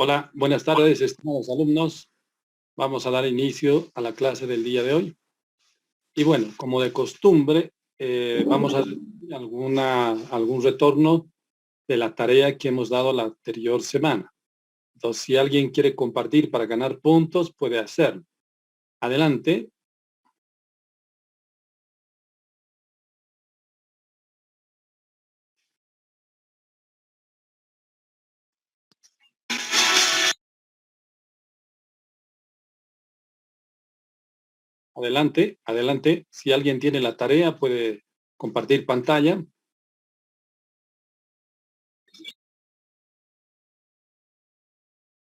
Hola, buenas tardes, estimados alumnos. Vamos a dar inicio a la clase del día de hoy. Y bueno, como de costumbre, vamos a hacer algún retorno de la tarea que hemos dado la anterior semana. Entonces, si alguien quiere compartir para ganar puntos, puede hacerlo. Adelante. Adelante, adelante. Si alguien tiene la tarea, puede compartir pantalla.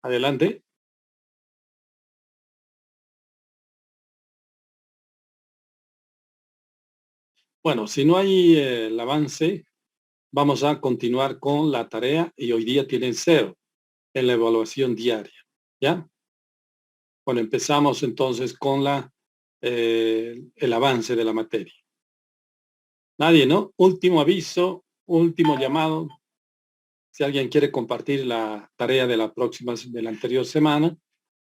Adelante. Bueno, si no hay el avance, vamos a continuar con la tarea y hoy día tienen 0 en la evaluación diaria. ¿Ya? Bueno, empezamos entonces con el avance de la materia. Nadie, ¿no? Último último llamado. Si alguien quiere compartir la tarea de la anterior semana,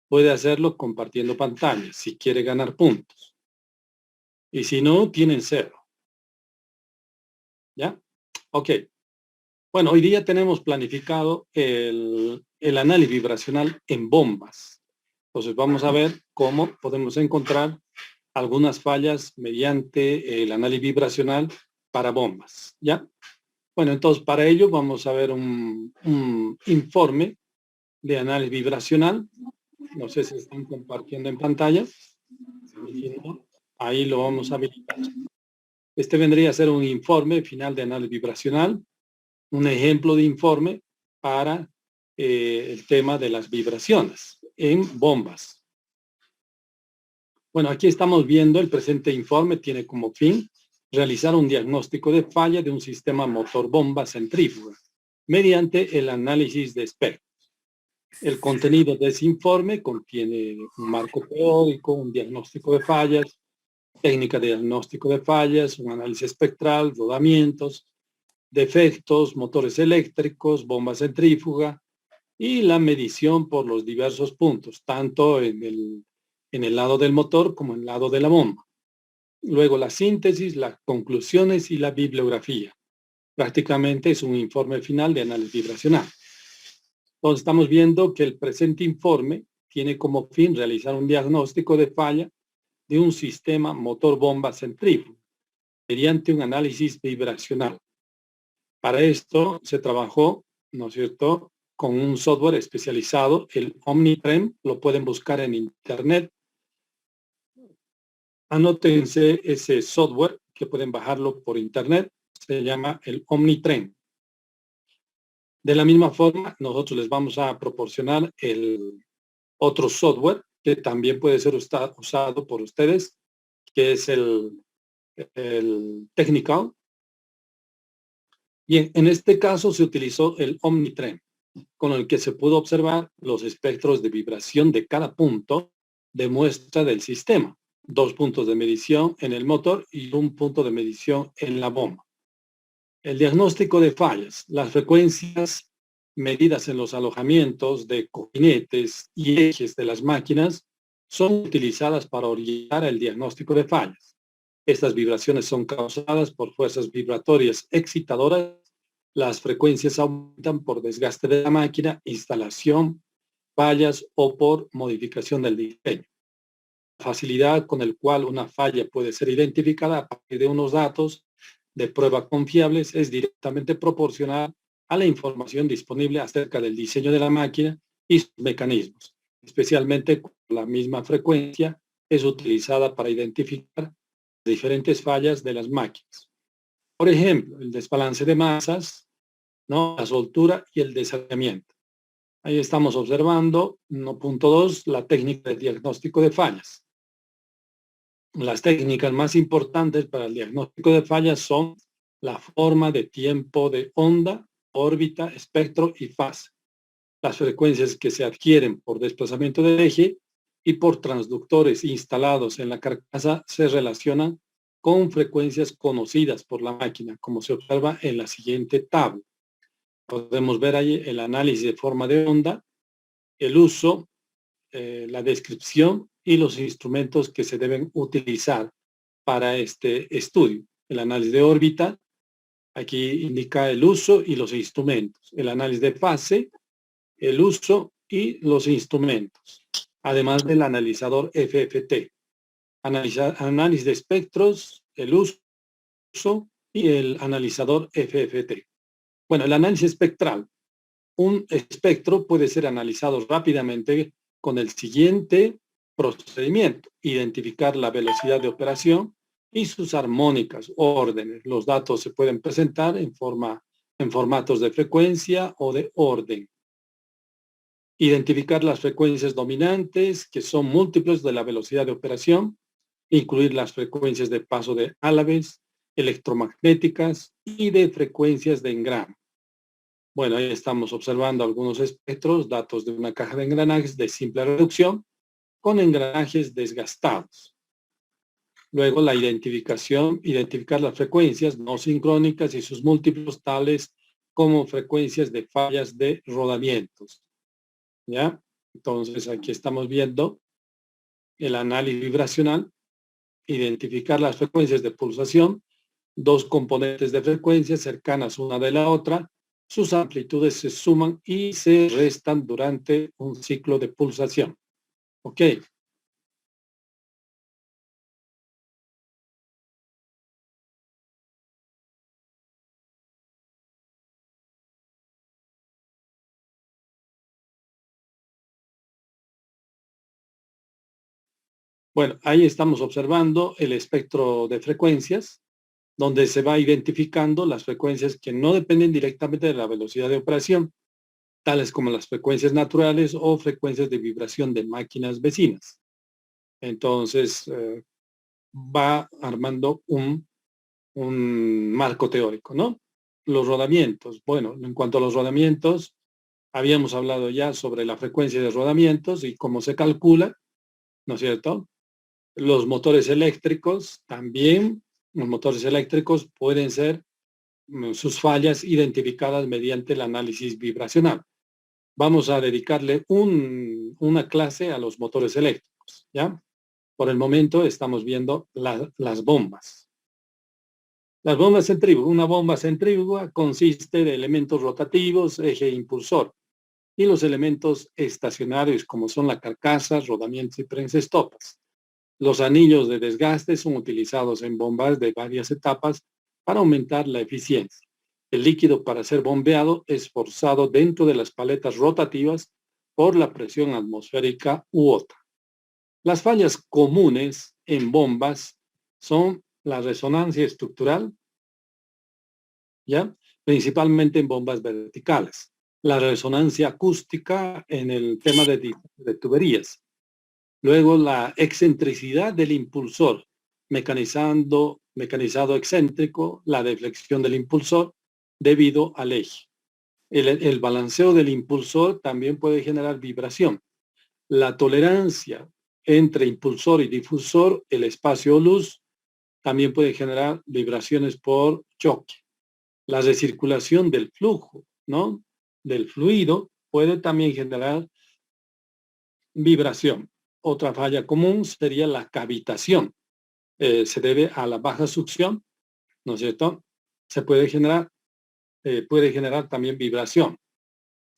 puede hacerlo compartiendo pantalla, si quiere ganar puntos. Y si no, tienen 0. ¿Ya? Ok. Bueno, hoy día tenemos planificado el análisis vibracional en bombas. Entonces vamos a ver cómo podemos encontrar algunas fallas mediante el análisis vibracional para bombas. ¿Ya? Bueno, entonces para ello vamos a ver un informe de análisis vibracional. No sé si están compartiendo en pantalla. Ahí lo vamos a habilitar. Este vendría a ser un informe final de análisis vibracional, un ejemplo de informe para el tema de las vibraciones en bombas. Bueno, aquí estamos viendo el presente informe tiene como fin realizar un diagnóstico de falla de un sistema motor bomba centrífuga mediante el análisis de espectros. El contenido de ese informe contiene un marco teórico, un diagnóstico de fallas, técnica de diagnóstico de fallas, un análisis espectral, rodamientos, defectos, motores eléctricos, bomba centrífuga y la medición por los diversos puntos, tanto en el lado del motor como en el lado de la bomba. Luego la síntesis, las conclusiones y la bibliografía. Prácticamente es un informe final de análisis vibracional. Entonces estamos viendo que el presente informe tiene como fin realizar un diagnóstico de falla de un sistema motor bomba centrífuga mediante un análisis vibracional. Para esto se trabajó, ¿no es cierto?, con un software especializado, el OmniTrem, lo pueden buscar en internet. Anótense ese software que pueden bajarlo por internet, se llama el OmniTrem. De la misma forma, nosotros les vamos a proporcionar el otro software que también puede ser usado por ustedes, que es el Technical. Bien, en este caso se utilizó el OmniTrem, con el que se pudo observar los espectros de vibración de cada punto de muestra del sistema. 2 puntos de medición en el motor y 1 punto de medición en la bomba. El diagnóstico de fallas. Las frecuencias medidas en los alojamientos de cojinetes y ejes de las máquinas son utilizadas para orientar el diagnóstico de fallas. Estas vibraciones son causadas por fuerzas vibratorias excitadoras. Las frecuencias aumentan por desgaste de la máquina, instalación, fallas o por modificación del diseño. La facilidad con la cual una falla puede ser identificada a partir de unos datos de prueba confiables es directamente proporcional a la información disponible acerca del diseño de la máquina y sus mecanismos, especialmente cuando la misma frecuencia es utilizada para identificar diferentes fallas de las máquinas. Por ejemplo, el desbalance de masas, ¿no?, la soltura y el desalineamiento. Ahí estamos observando 1.2, la técnica de diagnóstico de fallas. Las técnicas más importantes para el diagnóstico de fallas son la forma de tiempo de onda, órbita, espectro y fase. Las frecuencias que se adquieren por desplazamiento del eje y por transductores instalados en la carcasa se relacionan con frecuencias conocidas por la máquina, como se observa en la siguiente tabla. Podemos ver ahí el análisis de forma de onda, el uso, la descripción y los instrumentos que se deben utilizar para este estudio. El análisis de órbita, aquí indica el uso y los instrumentos. El análisis de fase, el uso y los instrumentos. Además del analizador FFT. Análisis de espectros, el uso y el analizador FFT. Bueno, el análisis espectral. Un espectro puede ser analizado rápidamente con el siguiente procedimiento: identificar la velocidad de operación y sus armónicas, órdenes. Los datos se pueden presentar en formatos de frecuencia o de orden. Identificar las frecuencias dominantes, que son múltiplos de la velocidad de operación, incluir las frecuencias de paso de Alaves, electromagnéticas y de frecuencias de engrama. Bueno, ahí estamos observando algunos espectros, datos de una caja de engranajes de simple reducción con engranajes desgastados. Luego la identificar las frecuencias no sincrónicas y sus múltiplos tales como frecuencias de fallas de rodamientos. ¿Ya? Entonces aquí estamos viendo el análisis vibracional, identificar las frecuencias de pulsación, dos componentes de frecuencia cercanas una de la otra, sus amplitudes se suman y se restan durante un ciclo de pulsación. ¿Ok? Bueno, ahí estamos observando el espectro de frecuencias, donde se va identificando las frecuencias que no dependen directamente de la velocidad de operación, tales como las frecuencias naturales o frecuencias de vibración de máquinas vecinas. Entonces, va armando un marco teórico, ¿no? Los rodamientos. Bueno, en cuanto a los rodamientos, habíamos hablado ya sobre la frecuencia de rodamientos y cómo se calcula, ¿no es cierto? Los motores eléctricos también, los motores eléctricos pueden ser sus fallas identificadas mediante el análisis vibracional. Vamos a dedicarle una clase a los motores eléctricos, ¿ya? Por el momento estamos viendo las bombas. Las bombas centrífugas. Una bomba centrífuga consiste de elementos rotativos, eje e impulsor, y los elementos estacionarios como son la carcasa, rodamientos y prensa-estopas. Los anillos de desgaste son utilizados en bombas de varias etapas para aumentar la eficiencia. El líquido para ser bombeado es forzado dentro de las paletas rotativas por la presión atmosférica u otra. Las fallas comunes en bombas son la resonancia estructural, ¿ya? Principalmente en bombas verticales. La resonancia acústica en el tema de tuberías. Luego la excentricidad del impulsor, mecanizado excéntrico, la deflexión del impulsor debido al eje. El balanceo del impulsor también puede generar vibración. La tolerancia entre impulsor y difusor, el espacio o luz, también puede generar vibraciones por choque. La recirculación del flujo, ¿no? Del fluido puede también generar vibración. Otra falla común sería la cavitación. Se debe a la baja succión, ¿no es cierto? Se puede generar también vibración.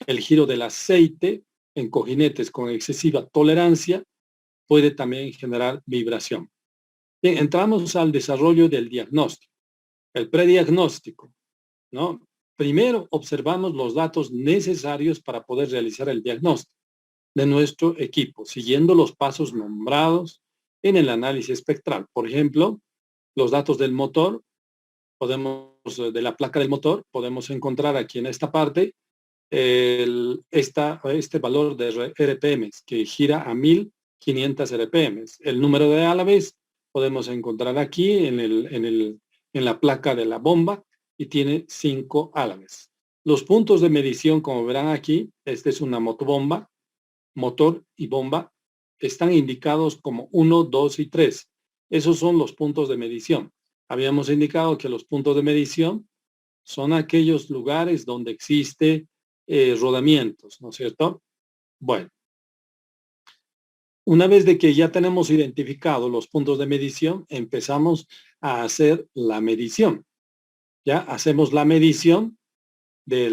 El giro del aceite en cojinetes con excesiva tolerancia puede también generar vibración. Bien, entramos al desarrollo del diagnóstico. El prediagnóstico, ¿no? Primero observamos los datos necesarios para poder realizar el diagnóstico de nuestro equipo, siguiendo los pasos nombrados en el análisis espectral. Por ejemplo, los datos del motor, de la placa del motor, podemos encontrar aquí en esta parte este valor de RPM que gira a 1500 RPM. El número de álabes podemos encontrar aquí en la placa de la bomba y tiene 5 álabes. Los puntos de medición, como verán aquí, esta es una motobomba, motor y bomba, están indicados como 1, 2 y 3. Esos son los puntos de medición. Habíamos indicado que los puntos de medición son aquellos lugares donde existe rodamientos, ¿no es cierto? Bueno, una vez de que ya tenemos identificado los puntos de medición, empezamos a hacer la medición. Ya hacemos la medición de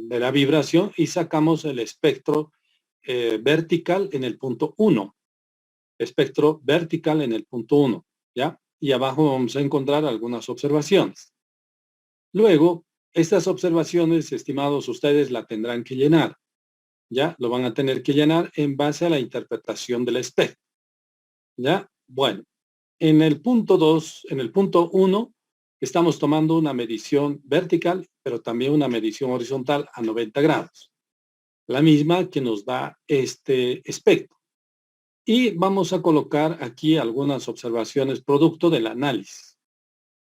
la vibración y sacamos el espectro vertical en el punto 1. Espectro vertical en el punto 1, ¿ya? Y abajo vamos a encontrar algunas observaciones. Luego, estas observaciones, estimados, ustedes la tendrán que llenar. ¿Ya? Lo van a tener que llenar en base a la interpretación del espectro. ¿Ya? Bueno, en el punto 2, en el punto 1, estamos tomando una medición vertical, pero también una medición horizontal a 90 grados. La misma que nos da este espectro. Y vamos a colocar aquí algunas observaciones producto del análisis.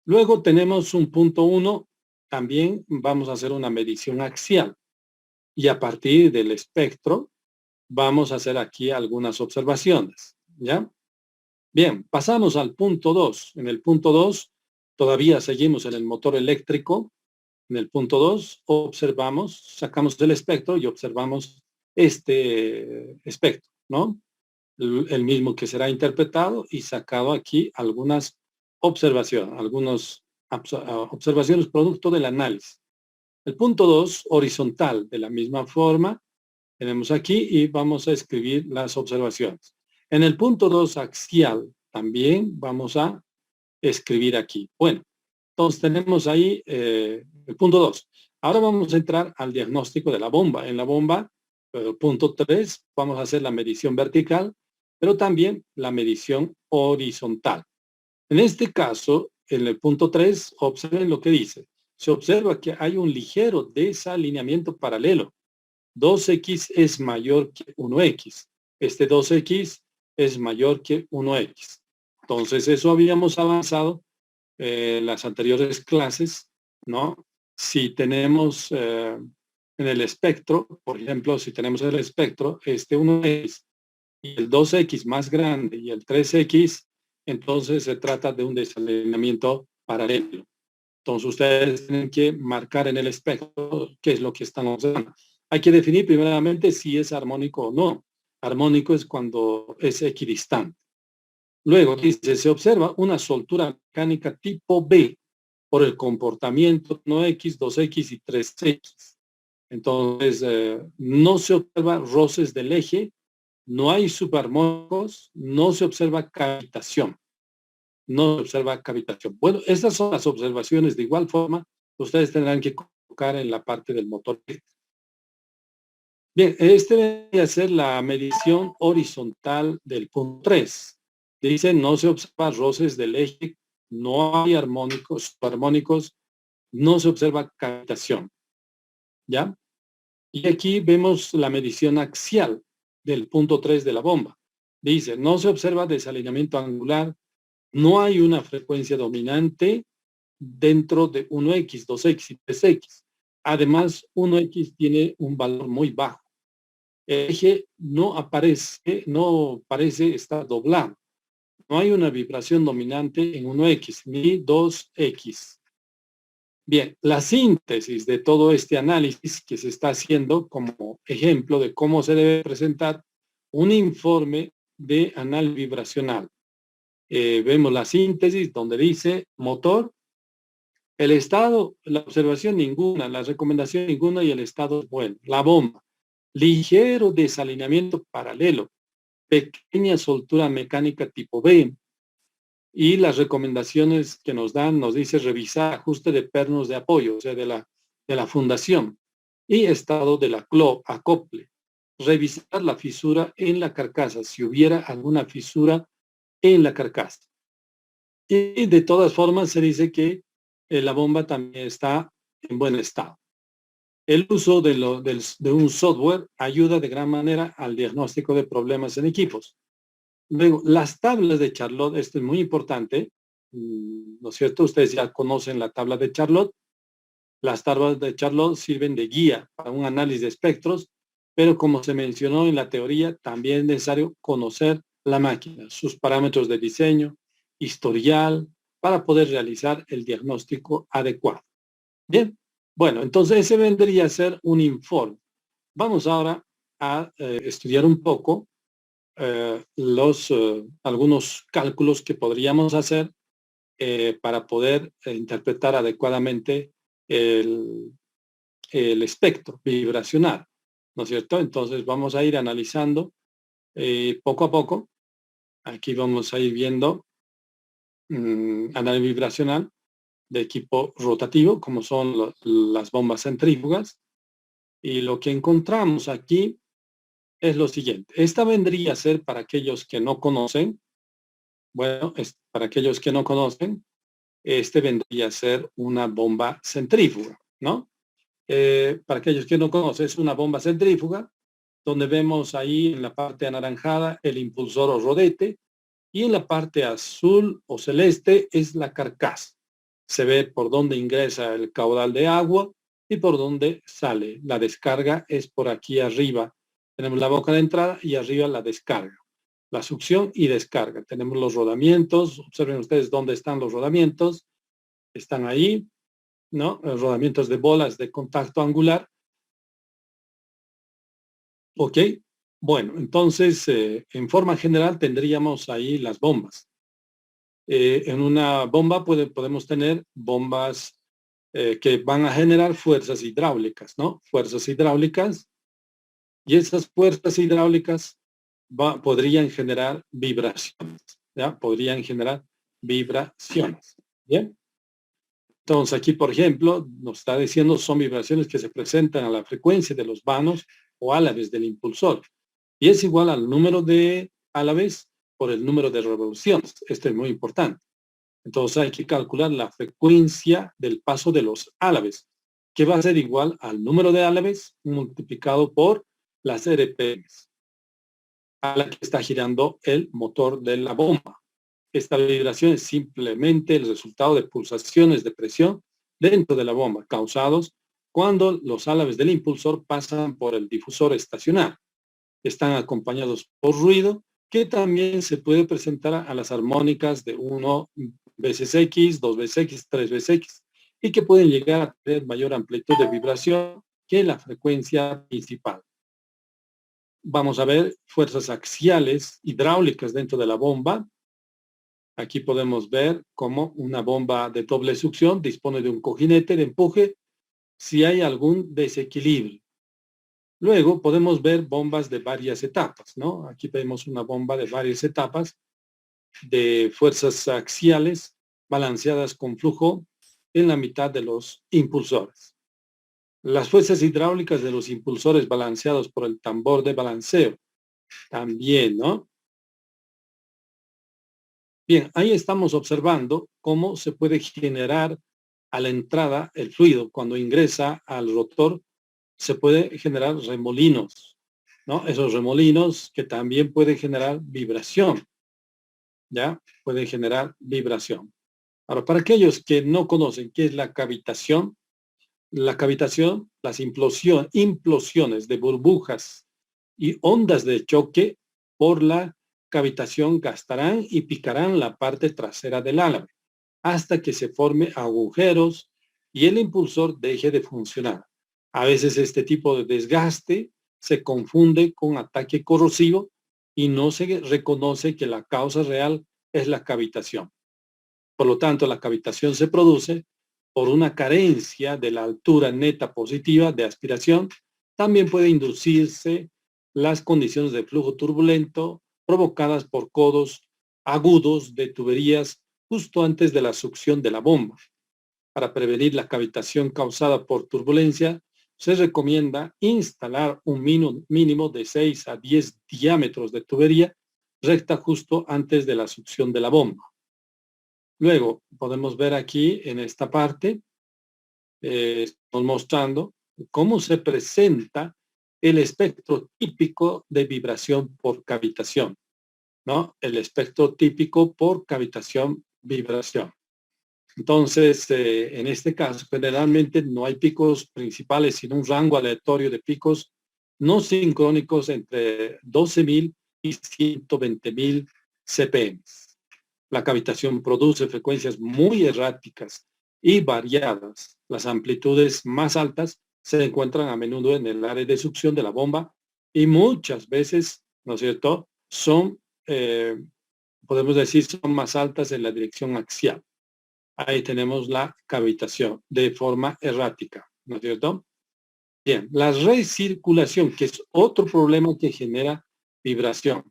Luego tenemos un punto 1, también vamos a hacer una medición axial. Y a partir del espectro, vamos a hacer aquí algunas observaciones, ¿ya? Bien, pasamos al punto 2. En el punto 2 todavía seguimos en el motor eléctrico. En el punto 2 observamos, sacamos el espectro y observamos este espectro, ¿no? El mismo que será interpretado y sacado aquí algunas observaciones, algunas observaciones producto del análisis. El punto 2, horizontal, de la misma forma, tenemos aquí y vamos a escribir las observaciones. En el punto 2, axial, también vamos a escribir aquí. Bueno, entonces tenemos ahí el punto 2. Ahora vamos a entrar al diagnóstico de la bomba. En la bomba, punto 3, vamos a hacer la medición vertical, pero también la medición horizontal. En este caso, en el punto 3, observen lo que dice. Se observa que hay un ligero desalineamiento paralelo. 2x es mayor que 1x. Este 2x es mayor que 1x. Entonces, eso habíamos avanzado en las anteriores clases, ¿no? Si tenemos en el espectro, por ejemplo, si tenemos el espectro, este 1x y el 2x más grande y el 3x, entonces se trata de un desalineamiento paralelo. Entonces ustedes tienen que marcar en el espectro qué es lo que están observando. Hay que definir primeramente si es armónico o no. Armónico es cuando es equidistante. Luego dice, se observa una soltura mecánica tipo B por el comportamiento 1X, 2X y 3X. Entonces, no se observa roces del eje, no hay subarmónicos, no se observa cavitación. No se observa cavitación. Bueno, estas son las observaciones. De igual forma, ustedes tendrán que colocar en la parte del motor. Bien, este debería ser la medición horizontal del punto 3. Dice, no se observa roces del eje, no hay armónicos, armónicos, no se observa cavitación. ¿Ya? Y aquí vemos la medición axial del punto 3 de la bomba. Dice, no se observa desalineamiento angular, no hay una frecuencia dominante dentro de 1X, 2X y 3X. Además, 1X tiene un valor muy bajo. El eje no aparece, no parece estar doblado. No hay una vibración dominante en 1X ni 2X. Bien, la síntesis de todo este análisis que se está haciendo como ejemplo de cómo se debe presentar un informe de análisis vibracional. Vemos la síntesis donde dice motor, el estado, la observación ninguna, la recomendación ninguna y el estado es bueno. La bomba, ligero desalineamiento paralelo, pequeña soltura mecánica tipo B, y las recomendaciones que nos dan, nos dice revisar ajuste de pernos de apoyo, o sea, de la fundación, y estado de la acople. Revisar la fisura en la carcasa, si hubiera alguna fisura en la carcasa. Y de todas formas se dice que la bomba también está en buen estado. El uso de un software ayuda de gran manera al diagnóstico de problemas en equipos. Luego, las tablas de Charlotte, esto es muy importante, ¿no es cierto? Ustedes ya conocen la tabla de Charlotte. Las tablas de Charlotte sirven de guía para un análisis de espectros, pero como se mencionó en la teoría, también es necesario conocer la máquina, sus parámetros de diseño, historial, para poder realizar el diagnóstico adecuado. Bien, bueno, entonces ese vendría a ser un informe. Vamos ahora a estudiar un poco algunos cálculos que podríamos hacer para poder interpretar adecuadamente el, el espectro vibracional, ¿no es cierto? Entonces vamos a ir analizando poco a poco. Aquí vamos a ir viendo análisis vibracional de equipo rotativo, como son las bombas centrífugas. Y lo que encontramos aquí es lo siguiente. Esta vendría a ser para aquellos que no conocen. Bueno, para aquellos que no conocen, este vendría a ser una bomba centrífuga, ¿no? Para aquellos que no conocen, es una bomba centrífuga, donde vemos ahí en la parte anaranjada el impulsor o rodete, y en la parte azul o celeste es la carcasa. Se ve por dónde ingresa el caudal de agua y por dónde sale. La descarga es por aquí arriba. Tenemos la boca de entrada y arriba la descarga. la succión y descarga. Tenemos los rodamientos. Observen ustedes dónde están los rodamientos. Están ahí, ¿no? Los rodamientos de bolas de contacto angular. Ok. Bueno, entonces, en forma general tendríamos ahí las bombas. En una bomba podemos tener bombas que van a generar fuerzas hidráulicas, ¿no? Fuerzas hidráulicas. Y esas fuerzas hidráulicas podrían generar vibraciones, ¿ya? Podrían generar vibraciones, ¿bien? Entonces aquí, por ejemplo, nos está diciendo son vibraciones que se presentan a la frecuencia de los vanos o álabes del impulsor. Y es igual al número de álabes por el número de revoluciones. Esto es muy importante. Entonces hay que calcular la frecuencia del paso de los álabes, que va a ser igual al número de álabes multiplicado por las RPMs, a la que está girando el motor de la bomba. Esta vibración es simplemente el resultado de pulsaciones de presión dentro de la bomba, causados cuando los álabes del impulsor pasan por el difusor estacionario. Están acompañados por ruido, que también se puede presentar a las armónicas de 1 veces X, 2 veces X, 3 veces X, y que pueden llegar a tener mayor amplitud de vibración que la frecuencia principal. Vamos a ver fuerzas axiales hidráulicas dentro de la bomba. Aquí podemos ver cómo una bomba de doble succión dispone de un cojinete de empuje si hay algún desequilibrio. Luego podemos ver bombas de varias etapas, ¿no? Aquí vemos una bomba de varias etapas de fuerzas axiales balanceadas con flujo en la mitad de los impulsores. Las fuerzas hidráulicas de los impulsores balanceados por el tambor de balanceo también, ¿no? Bien, ahí estamos observando cómo se puede generar a la entrada el fluido. Cuando ingresa al rotor, se puede generar remolinos, ¿no? Esos remolinos que también pueden generar vibración, ¿ya? Pueden generar vibración. Ahora, para aquellos que no conocen qué es la cavitación, las implosiones de burbujas y ondas de choque por la cavitación gastarán y picarán la parte trasera del álabe hasta que se forme agujeros y el impulsor deje de funcionar. A veces este tipo de desgaste se confunde con ataque corrosivo y no se reconoce que la causa real es la cavitación. Por lo tanto, la cavitación se produce por una carencia de la altura neta positiva de aspiración. También puede inducirse las condiciones de flujo turbulento provocadas por codos agudos de tuberías justo antes de la succión de la bomba. Para prevenir la cavitación causada por turbulencia, se recomienda instalar un mínimo de 6 a 10 diámetros de tubería recta justo antes de la succión de la bomba. Luego, podemos ver aquí en esta parte, estamos mostrando cómo se presenta el espectro típico de vibración por cavitación, ¿no? El espectro típico por cavitación-vibración. Entonces, en este caso, generalmente no hay picos principales, sino un rango aleatorio de picos no sincrónicos entre 12.000 y 120.000 CPM. La cavitación produce frecuencias muy erráticas y variadas. Las amplitudes más altas se encuentran a menudo en el área de succión de la bomba y muchas veces, ¿no es cierto?, son, podemos decir, son más altas en la dirección axial. Ahí tenemos la cavitación de forma errática, ¿no es cierto? Bien, la recirculación, que es otro problema que genera vibración.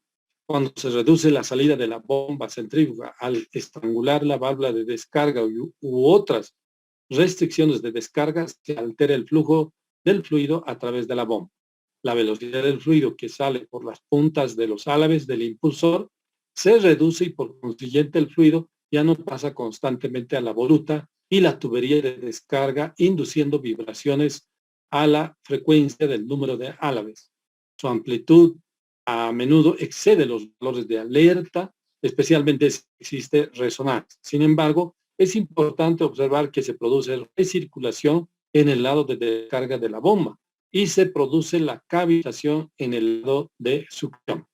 Cuando se reduce la salida de la bomba centrífuga al estrangular la válvula de descarga u otras restricciones de descarga, se altera el flujo del fluido a través de la bomba. La velocidad del fluido que sale por las puntas de los álabes del impulsor se reduce y por consiguiente el fluido ya no pasa constantemente a la voluta y la tubería de descarga, induciendo vibraciones a la frecuencia del número de álabes. Su amplitud a menudo excede los valores de alerta, especialmente si existe resonancia. Sin embargo, es importante observar que se produce recirculación en el lado de descarga de la bomba y se produce la cavitación en el lado de succión.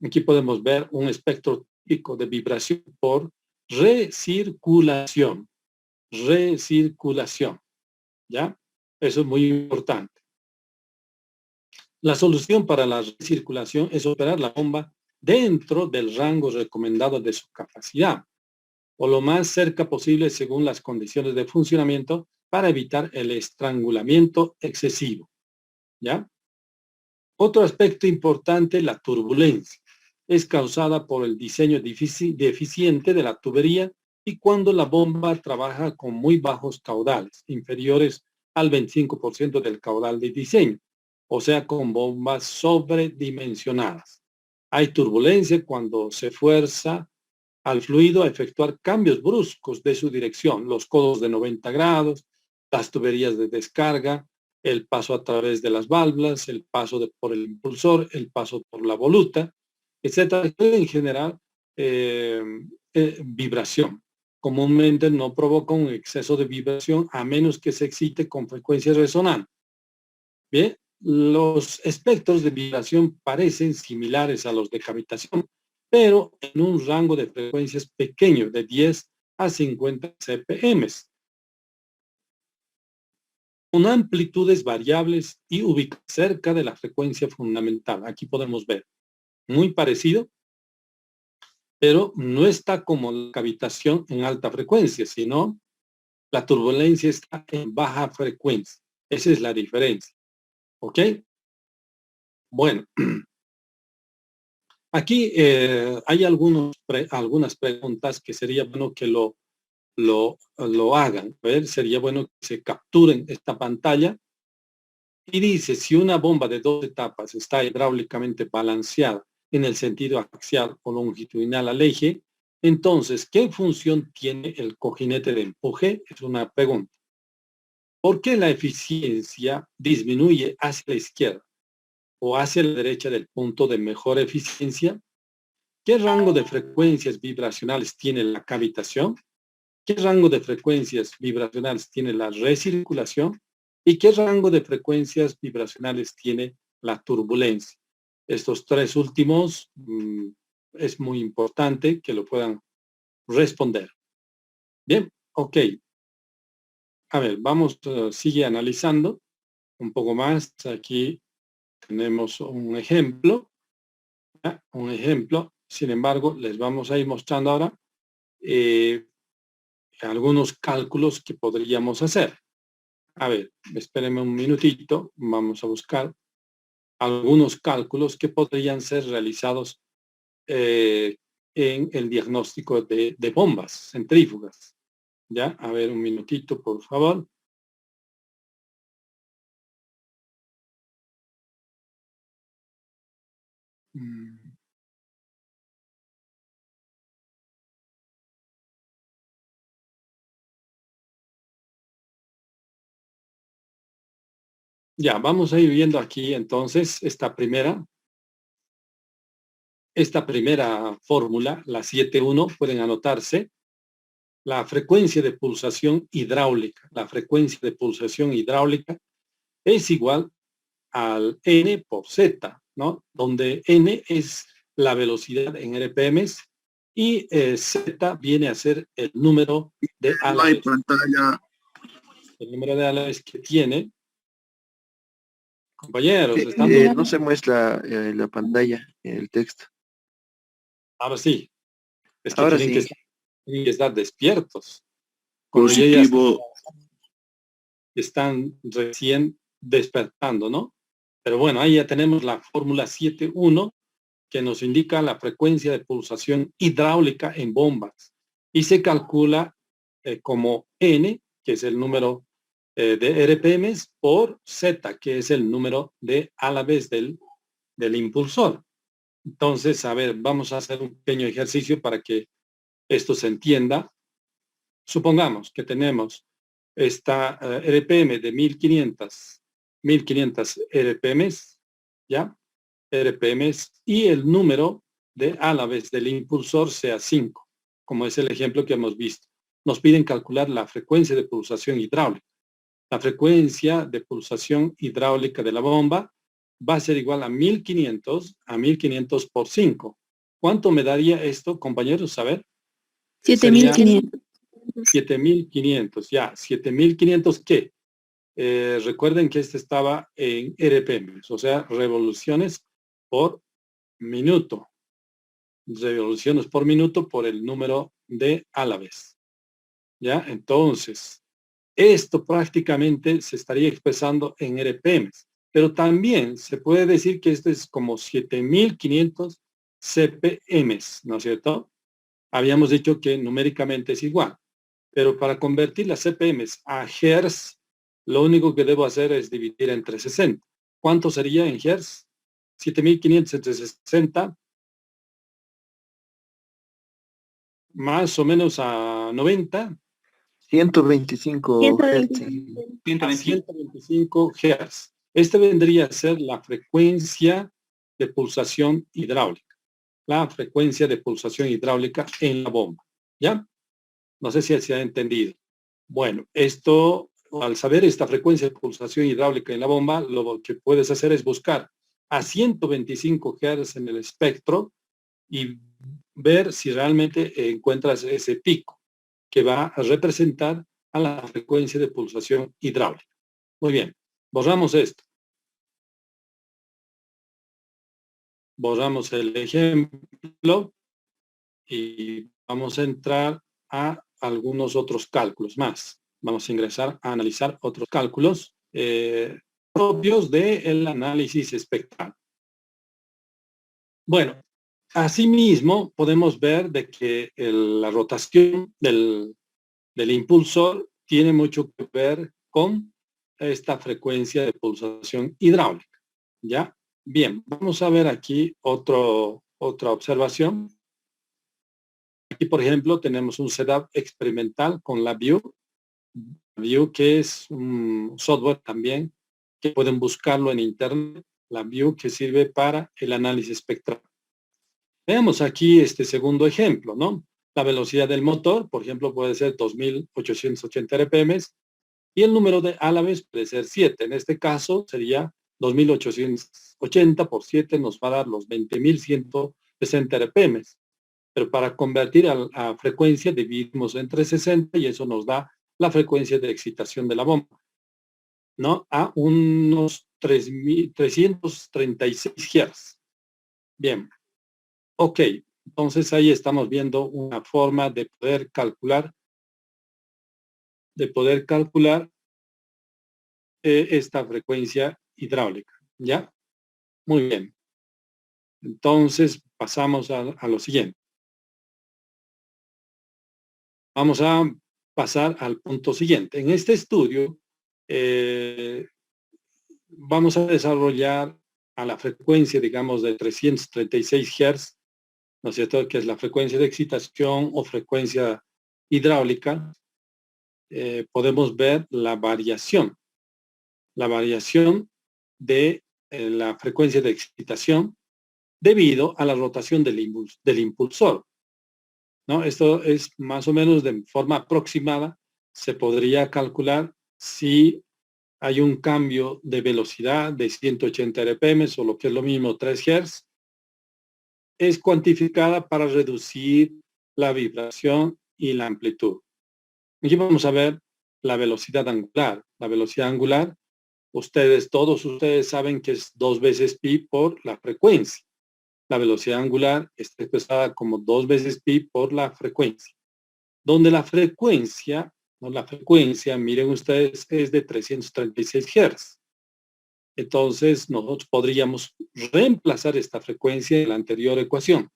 Aquí podemos ver un espectro típico de vibración por recirculación. Recirculación, ¿ya? Eso es muy importante. La solución para la recirculación es operar la bomba dentro del rango recomendado de su capacidad, o lo más cerca posible según las condiciones de funcionamiento para evitar el estrangulamiento excesivo, ¿ya? Otro aspecto importante, la turbulencia, es causada por el diseño deficiente de la tubería y cuando la bomba trabaja con muy bajos caudales, inferiores al 25% del caudal de diseño, o sea, con bombas sobredimensionadas. Hay turbulencia cuando se fuerza al fluido a efectuar cambios bruscos de su dirección, los codos de 90 grados, las tuberías de descarga, el paso a través de las válvulas, el paso por el impulsor, el paso por la voluta, etcétera. En general, vibración. Comúnmente no provoca un exceso de vibración a menos que se excite con frecuencia resonante. Bien, los espectros de vibración parecen similares a los de cavitación, pero en un rango de frecuencias pequeño, de 10 a 50 CPM, con amplitudes variables y ubicadas cerca de la frecuencia fundamental. Aquí podemos ver, muy parecido, pero no está como la cavitación en alta frecuencia, sino la turbulencia está en baja frecuencia. Esa es la diferencia. ¿Ok? Bueno, aquí hay algunas preguntas que sería bueno que lo hagan. A ver, sería bueno que se capturen esta pantalla. Y dice, si una bomba de 2 etapas está hidráulicamente balanceada en el sentido axial o longitudinal al eje, entonces, ¿qué función tiene el cojinete de empuje? Es una pregunta. ¿Por qué la eficiencia disminuye hacia la izquierda o hacia la derecha del punto de mejor eficiencia? ¿Qué rango de frecuencias vibracionales tiene la cavitación? ¿Qué rango de frecuencias vibracionales tiene la recirculación? ¿Y qué rango de frecuencias vibracionales tiene la turbulencia? Estos tres últimos es muy importante que lo puedan responder. Bien, ok. A ver, vamos, sigue analizando un poco más. Aquí tenemos un ejemplo. Un ejemplo. Sin embargo, les vamos a ir mostrando ahora algunos cálculos que podríamos hacer. A ver, espérenme un minutito, vamos a buscar algunos cálculos que podrían ser realizados en el diagnóstico de bombas centrífugas. Ya, a ver, un minutito, por favor. Ya, vamos a ir viendo aquí entonces esta primera fórmula, la 7.1, pueden anotarse. La frecuencia de pulsación hidráulica. La frecuencia de pulsación hidráulica es igual al N por Z, ¿no? Donde N es la velocidad en RPM y Z viene a ser el número de álabes. El número de álabes que tiene. Compañeros, no se muestra la pantalla, el texto. Ahora sí. Es que Ahora tienen sí. que estar despiertos. Positivo. Están recién despertando, ¿no? Pero bueno, ahí ya tenemos la fórmula 7.1 que nos indica la frecuencia de pulsación hidráulica en bombas y se calcula como N, que es el número de RPM, por Z, que es el número de álabes del impulsor. Entonces, a ver, vamos a hacer un pequeño ejercicio para que esto se entienda. Supongamos que tenemos esta RPM de 1500 RPM, ¿ya? RPM y el número de álabes del impulsor sea 5, como es el ejemplo que hemos visto. Nos piden calcular la frecuencia de pulsación hidráulica. La frecuencia de pulsación hidráulica de la bomba va a ser igual a 1500 por 5. ¿Cuánto me daría esto, compañeros? A ver. 7500. 7500, ya. 7500, ¿qué? Recuerden que este estaba en RPM, o sea, revoluciones por minuto. Revoluciones por minuto por el número de álabes. ¿Ya? Entonces, esto prácticamente se estaría expresando en RPM, pero también se puede decir que esto es como 7500 CPM, ¿no es cierto? Habíamos dicho que numéricamente es igual, pero para convertir las CPM a Hertz, lo único que debo hacer es dividir entre 60. ¿Cuánto sería en Hertz? 7500 entre 60, más o menos a 90. 125 Hz. 125 Hz. Este vendría a ser la frecuencia de pulsación hidráulica. La frecuencia de pulsación hidráulica en la bomba. ¿Ya? No sé si se ha entendido. Bueno, esto, al saber esta frecuencia de pulsación hidráulica en la bomba, lo que puedes hacer es buscar a 125 Hz en el espectro y ver si realmente encuentras ese pico que va a representar a la frecuencia de pulsación hidráulica. Muy bien, borramos esto. Borramos el ejemplo y vamos a entrar a algunos otros cálculos más. Vamos a ingresar a analizar otros cálculos propios del análisis espectral. Bueno, asimismo podemos ver de que la rotación del impulsor tiene mucho que ver con esta frecuencia de pulsación hidráulica. ¿Ya? Bien, vamos a ver aquí otra observación. Aquí, por ejemplo, tenemos un setup experimental con LabVIEW. LabVIEW, que es un software también, que pueden buscarlo en internet. LabVIEW, que sirve para el análisis espectral. Veamos aquí este segundo ejemplo, ¿no? La velocidad del motor, por ejemplo, puede ser 2880 RPM y el número de álabes puede ser 7. En este caso sería 2880 por 7 nos va a dar los 20.160 RPM. Pero para convertir a frecuencia dividimos entre 60 y eso nos da la frecuencia de excitación de la bomba, ¿no? A unos 336 Hz. Bien. Ok. Entonces ahí estamos viendo una forma de poder calcular esta frecuencia hidráulica, ¿ya? Muy bien. Entonces pasamos a lo siguiente. Vamos a pasar al punto siguiente. En este estudio vamos a desarrollar a la frecuencia, digamos, de 336 Hz, ¿no es cierto?, que es la frecuencia de excitación o frecuencia hidráulica. Podemos ver la variación de la frecuencia de excitación debido a la rotación del impulsor, ¿no? Esto es más o menos de forma aproximada. Se podría calcular si hay un cambio de velocidad de 180 RPM o lo que es lo mismo 3 Hz. Es cuantificada para reducir la vibración y la amplitud. Aquí vamos a ver la velocidad angular. La velocidad angular, todos ustedes saben que es 2 veces pi por la frecuencia. La velocidad angular está expresada como 2 veces pi por la frecuencia. Donde la frecuencia, miren ustedes, es de 336 Hz. Entonces, nosotros podríamos reemplazar esta frecuencia en la anterior ecuación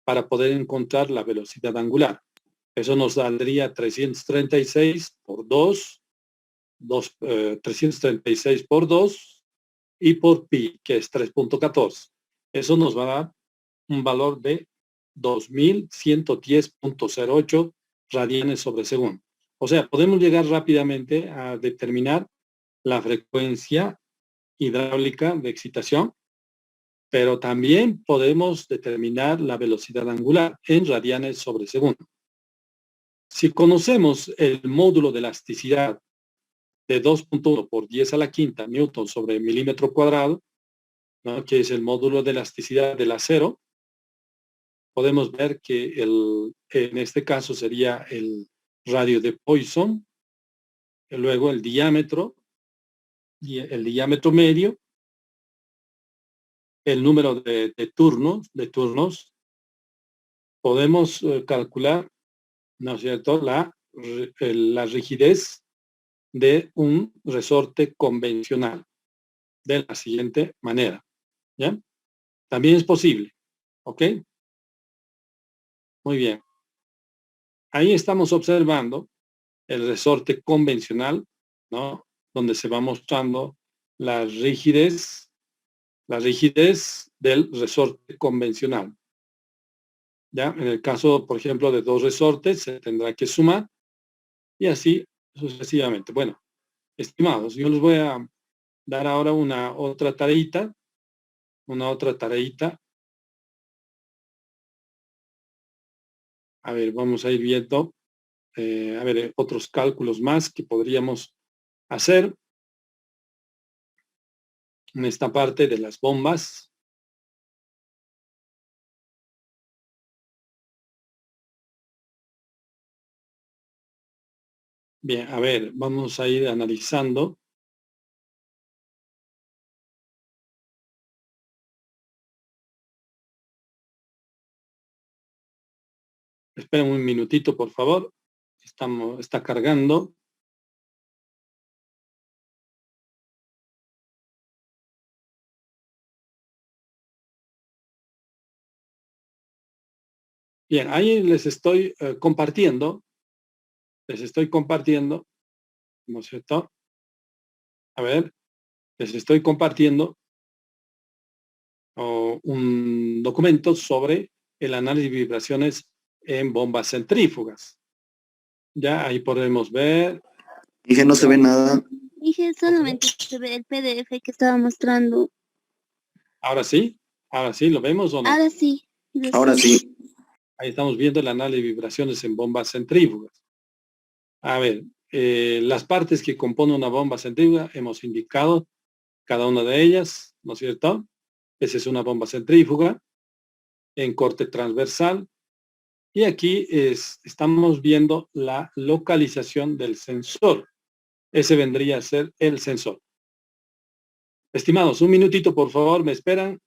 para poder encontrar la velocidad angular. Eso nos saldría 336 por 2, 336 por 2 y por pi, que es 3.14. Eso nos va a dar un valor de 2110.08 radianes sobre segundo. O sea, podemos llegar rápidamente a determinar la frecuencia hidráulica de excitación, pero también podemos determinar la velocidad angular en radianes sobre segundo. Si conocemos el módulo de elasticidad de 2.1 por 10 a la quinta newton sobre milímetro cuadrado, ¿no? Que es el módulo de elasticidad del acero, podemos ver que en este caso sería el radio de Poisson, y luego el diámetro medio, el número de turnos, podemos calcular, ¿no es cierto?, la rigidez de un resorte convencional de la siguiente manera, ¿ya? También es posible, ¿ok? Muy bien. Ahí estamos observando el resorte convencional, ¿no? Donde se va mostrando la rigidez del resorte convencional. ¿Ya? En el caso, por ejemplo, de dos resortes, se tendrá que sumar y así sucesivamente. Bueno, estimados, yo les voy a dar ahora una otra tareita. A ver, vamos a ir viendo, otros cálculos más que podríamos hacer en esta parte de las bombas. Bien, a ver, vamos a ir analizando. Esperen un minutito, por favor. Está cargando. Bien, ahí les estoy compartiendo. ¿No es cierto? A ver, les estoy compartiendo un documento sobre el análisis de vibraciones en bombas centrífugas. Ya ahí podemos ver. Dije, no se ve nada. Dije, solamente se ve el PDF que estaba mostrando. Ahora sí, ¿lo vemos o no? Ahora sí. Ahora sí. Ahí estamos viendo el análisis de vibraciones en bombas centrífugas. A ver, las partes que componen una bomba centrífuga hemos indicado cada una de ellas, ¿no es cierto? Esa es una bomba centrífuga en corte transversal. Y aquí estamos viendo la localización del sensor. Ese vendría a ser el sensor. Estimados, un minutito, por favor, me esperan.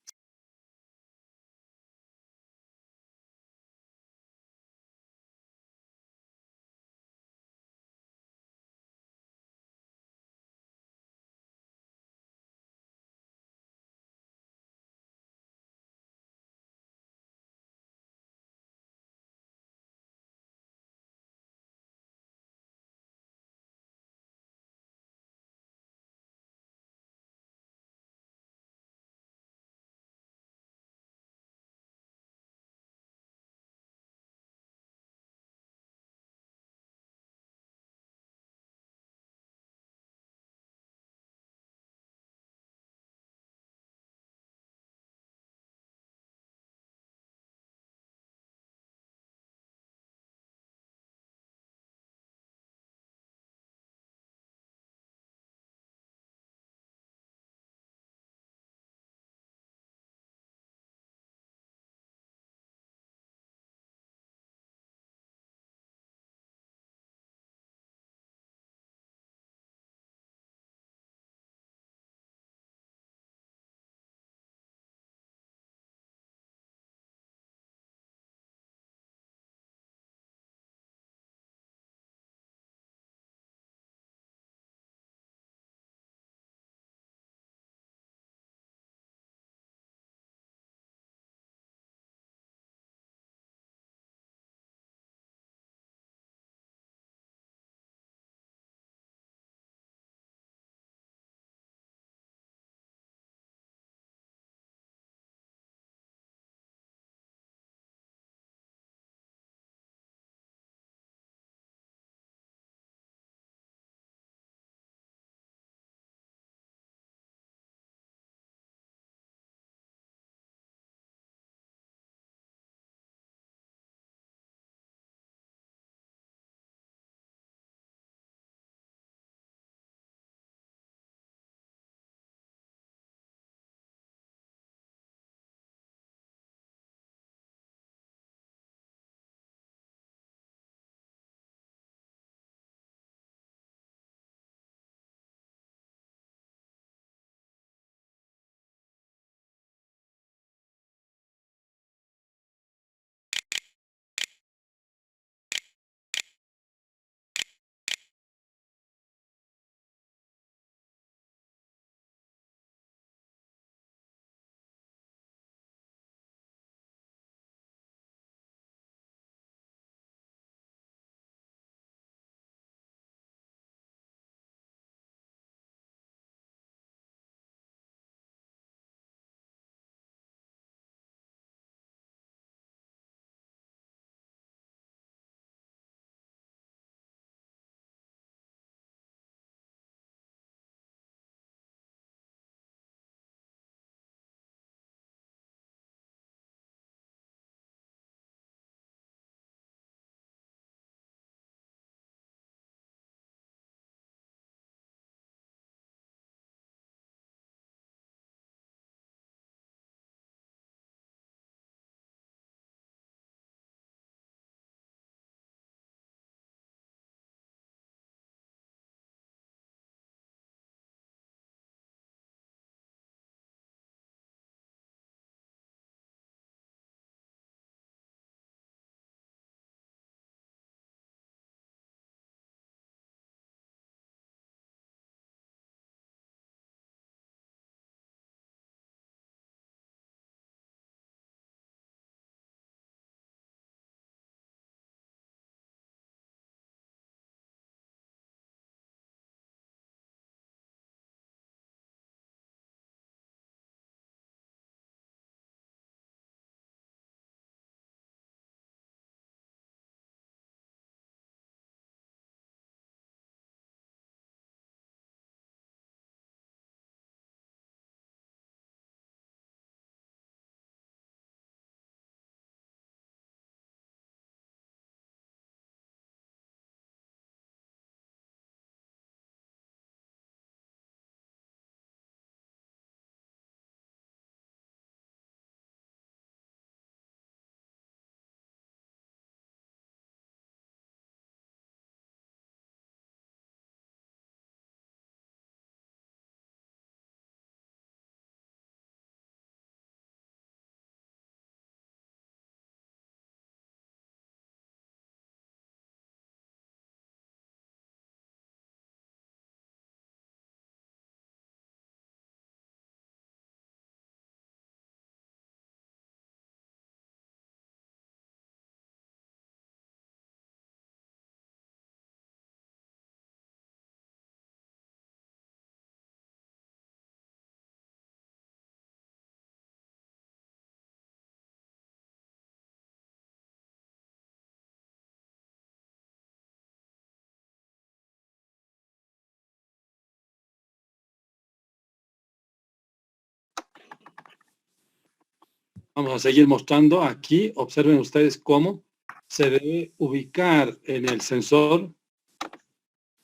Vamos a seguir mostrando aquí. Observen ustedes cómo se debe ubicar en el sensor,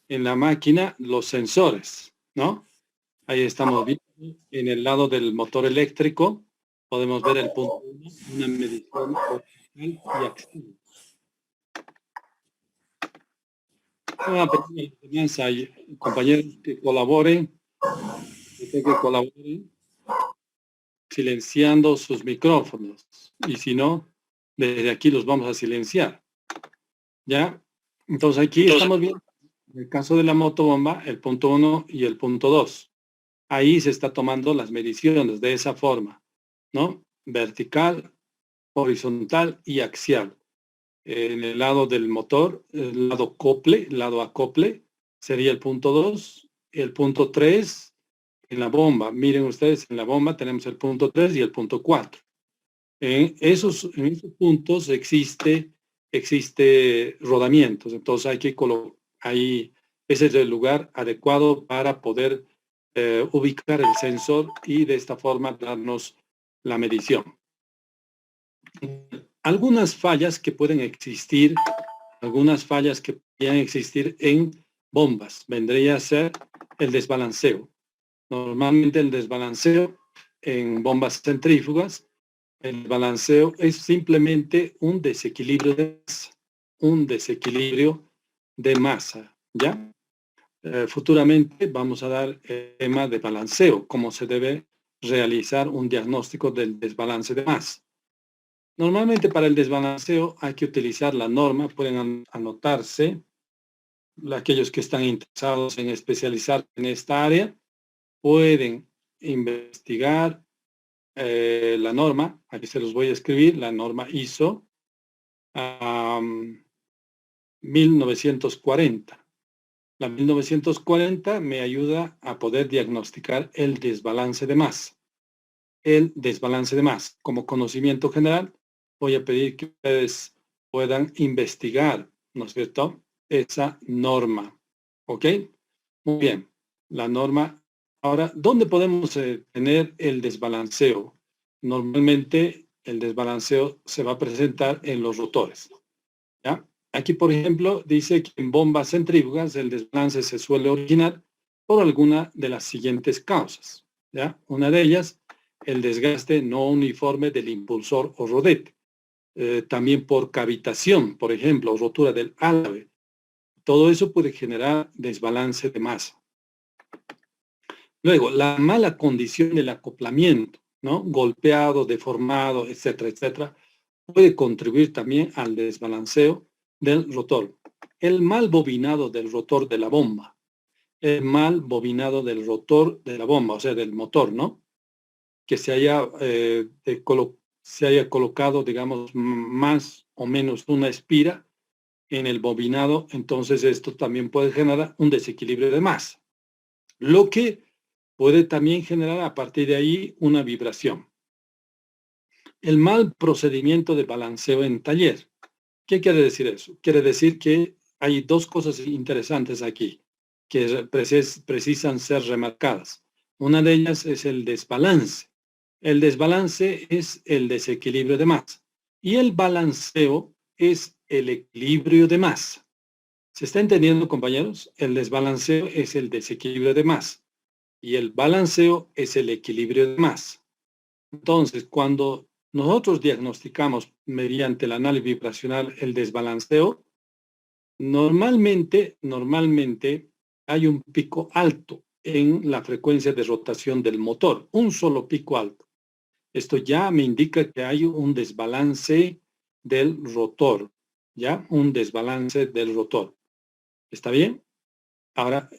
en la máquina, los sensores, ¿no? Ahí estamos viendo en el lado del motor eléctrico. Podemos ver el punto 1, una medición horizontal y axial. Una pequeña enseñanza, compañeros que colaboren silenciando sus micrófonos. Y si no, desde aquí los vamos a silenciar. ¿Ya? Entonces aquí estamos viendo, en el caso de la motobomba, el punto 1 y el punto 2. Ahí se está tomando las mediciones de esa forma, ¿no? Vertical, horizontal y axial. En el lado del motor, el lado acople, sería el punto 2, el punto 3 en la bomba. Miren ustedes, en la bomba tenemos el punto 3 y el punto 4. En esos puntos existe rodamientos, entonces hay que colocar ahí, ese es el lugar adecuado para poder ubicar el sensor y de esta forma darnos la medición. Algunas fallas que pueden existir, en bombas, vendría a ser el desbalanceo. Normalmente el desbalanceo en bombas centrífugas, el balanceo es simplemente un desequilibrio de masa, ¿ya? Futuramente vamos a dar el tema de balanceo, cómo se debe realizar un diagnóstico del desbalance de masa. Normalmente para el desbalanceo hay que utilizar la norma, pueden anotarse, aquellos que están interesados en especializar en esta área, pueden investigar la norma, aquí se los voy a escribir, la norma ISO 1940. La 1940 me ayuda a poder diagnosticar el desbalance de masa. El desbalance de masa. Como conocimiento general, voy a pedir que ustedes puedan investigar, ¿no es cierto?, esa norma. ¿Ok? Muy bien. La norma. Ahora, ¿dónde podemos tener el desbalanceo? Normalmente el desbalanceo se va a presentar en los rotores. ¿Ya? Aquí, por ejemplo, dice que en bombas centrífugas el desbalance se suele originar por alguna de las siguientes causas. ¿Ya? Una de ellas, el desgaste no uniforme del impulsor o rodete. También por cavitación, por ejemplo, rotura del álabe. Todo eso puede generar desbalance de masa. Luego, la mala condición del acoplamiento, ¿no? Golpeado, deformado, etcétera, etcétera, puede contribuir también al desbalanceo del rotor. El mal bobinado del rotor de la bomba. El mal bobinado del rotor de la bomba, o sea, del motor, ¿no? Que se haya colocado, digamos, más o menos una espira en el bobinado, entonces esto también puede generar un desequilibrio de masa. Lo que puede también generar a partir de ahí una vibración. El mal procedimiento de balanceo en taller. ¿Qué quiere decir eso? Quiere decir que hay dos cosas interesantes aquí que precisan ser remarcadas. Una de ellas es el desbalance. El desbalance es el desequilibrio de masa y el balanceo es el equilibrio de masa. ¿Se está entendiendo, compañeros? El desbalanceo es el desequilibrio de masa y el balanceo es el equilibrio de masa. Entonces, cuando nosotros diagnosticamos mediante el análisis vibracional el desbalanceo, normalmente hay un pico alto en la frecuencia de rotación del motor, un solo pico alto. Esto ya me indica que hay un desbalance del rotor, ¿ya? Un desbalance del rotor. ¿Está bien? Ahora,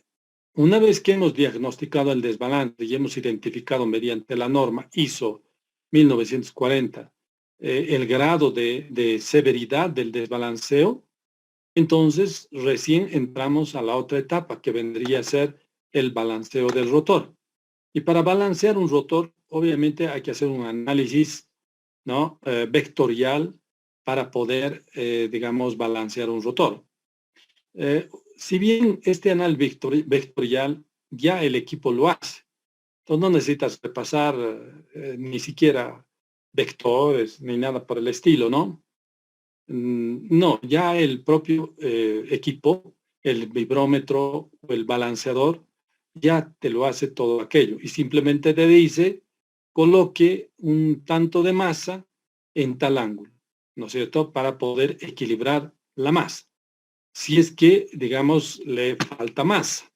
una vez que hemos diagnosticado el desbalance y hemos identificado mediante la norma ISO 1940 el grado de severidad del desbalanceo, entonces recién entramos a la otra etapa que vendría a ser el balanceo del rotor. Y para balancear un rotor, obviamente hay que hacer un análisis, ¿no? Vectorial para poder, digamos, balancear un rotor. Si bien este análisis vectorial ya el equipo lo hace, entonces no necesitas repasar ni siquiera vectores ni nada por el estilo, ¿no? No, ya el propio equipo, el vibrómetro o el balanceador, ya te lo hace todo aquello y simplemente te dice, coloque un tanto de masa en tal ángulo, ¿no es cierto? Para poder equilibrar la masa. Si es que, digamos, le falta masa.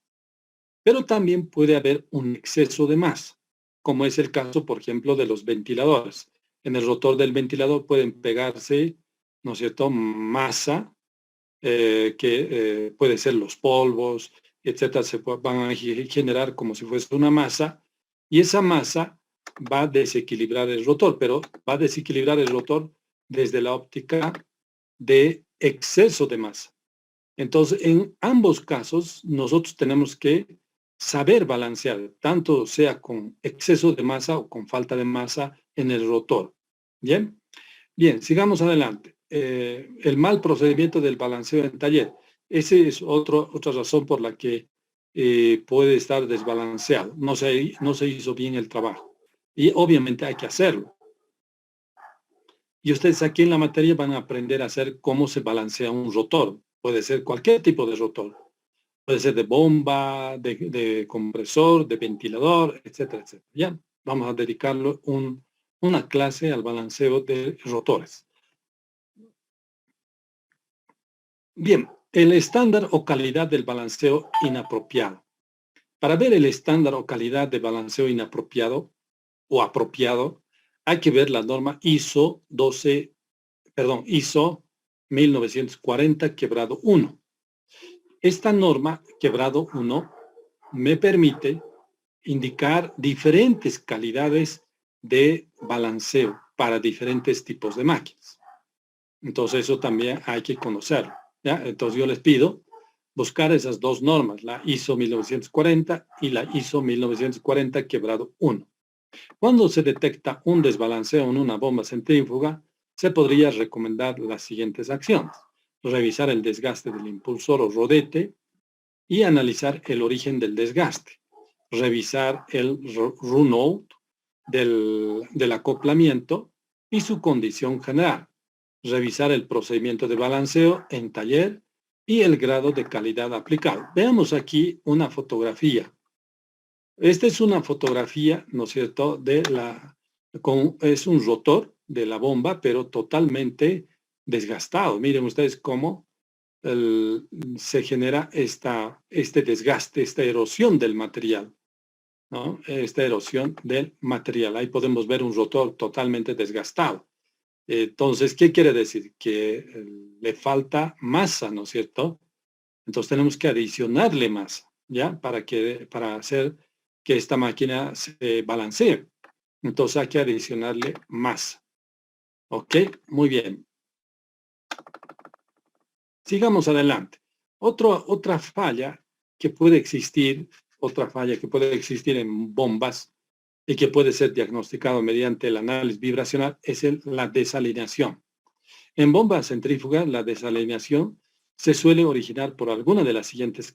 Pero también puede haber un exceso de masa, como es el caso, por ejemplo, de los ventiladores. En el rotor del ventilador pueden pegarse, ¿no es cierto?, masa, que puede ser los polvos, etcétera, van a generar como si fuese una masa, y esa masa va a desequilibrar el rotor, pero va a desequilibrar el rotor desde la óptica de exceso de masa. Entonces, en ambos casos, nosotros tenemos que saber balancear, tanto sea con exceso de masa o con falta de masa en el rotor. ¿Bien? Bien, sigamos adelante. El mal procedimiento del balanceo en taller. Esa es otra razón por la que puede estar desbalanceado. No se hizo bien el trabajo. Y obviamente hay que hacerlo. Y ustedes aquí en la materia van a aprender a hacer cómo se balancea un rotor. Puede ser cualquier tipo de rotor. Puede ser de bomba, de compresor, de ventilador, etcétera, etcétera. Ya, vamos a dedicarle una clase al balanceo de rotores. Bien, el estándar o calidad del balanceo inapropiado. Para ver el estándar o calidad de balanceo inapropiado o apropiado, hay que ver la norma ISO 1940-1. Esta norma, quebrado 1, me permite indicar diferentes calidades de balanceo para diferentes tipos de máquinas. Entonces, eso también hay que conocerlo, ¿ya? Entonces, yo les pido buscar esas dos normas, la ISO 1940 y la ISO 1940 quebrado 1. Cuando se detecta un desbalanceo en una bomba centrífuga, se podría recomendar las siguientes acciones. Revisar el desgaste del impulsor o rodete y analizar el origen del desgaste. Revisar el runout del acoplamiento y su condición general. Revisar el procedimiento de balanceo en taller y el grado de calidad aplicado. Veamos aquí una fotografía. Esta es una fotografía, ¿no es cierto?, es un rotor de la bomba, pero totalmente desgastado. Miren ustedes cómo se genera este desgaste, esta erosión del material, ¿no? Esta erosión del material. Ahí podemos ver un rotor totalmente desgastado. Entonces, ¿qué quiere decir? Que le falta masa, ¿no es cierto? Entonces tenemos que adicionarle masa, ¿ya? Para hacer que esta máquina se balancee. Entonces hay que adicionarle masa. ¿Ok? Muy bien. Sigamos adelante. Otra falla que puede existir en bombas y que puede ser diagnosticado mediante el análisis vibracional es la desalineación. En bombas centrífugas, la desalineación se suele originar por alguna de las siguientes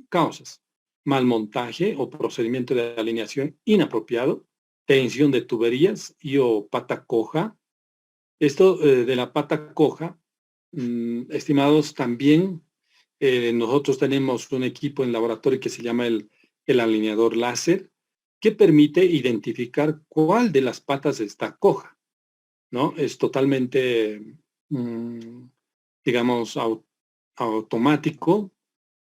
causas: mal montaje o procedimiento de alineación inapropiado, tensión de tuberías o pata coja. Esto de la pata coja, estimados, también nosotros tenemos un equipo en laboratorio que se llama el alineador láser, que permite identificar cuál de las patas está coja, ¿no? Es totalmente, digamos, automático,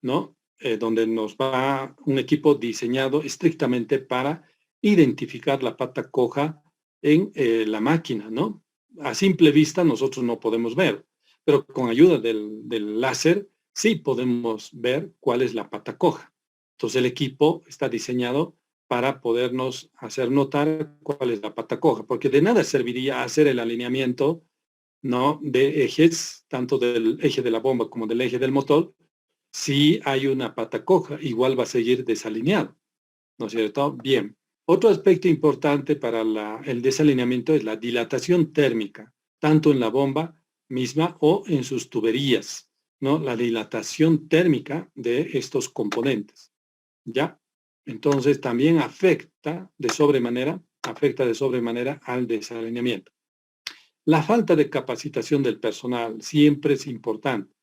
¿no? Donde nos va un equipo diseñado estrictamente para identificar la pata coja en la máquina, ¿no? A simple vista nosotros no podemos ver, pero con ayuda del láser sí podemos ver cuál es la pata coja. Entonces el equipo está diseñado para podernos hacer notar cuál es la pata coja, porque de nada serviría hacer el alineamiento, ¿no?, de ejes, tanto del eje de la bomba como del eje del motor, si hay una pata coja, igual va a seguir desalineado, ¿no es cierto? Bien. Otro aspecto importante para el desalineamiento es la dilatación térmica, tanto en la bomba misma o en sus tuberías, ¿no? La dilatación térmica de estos componentes, ¿ya? Entonces también afecta de sobremanera al desalineamiento. La falta de capacitación del personal siempre es importante,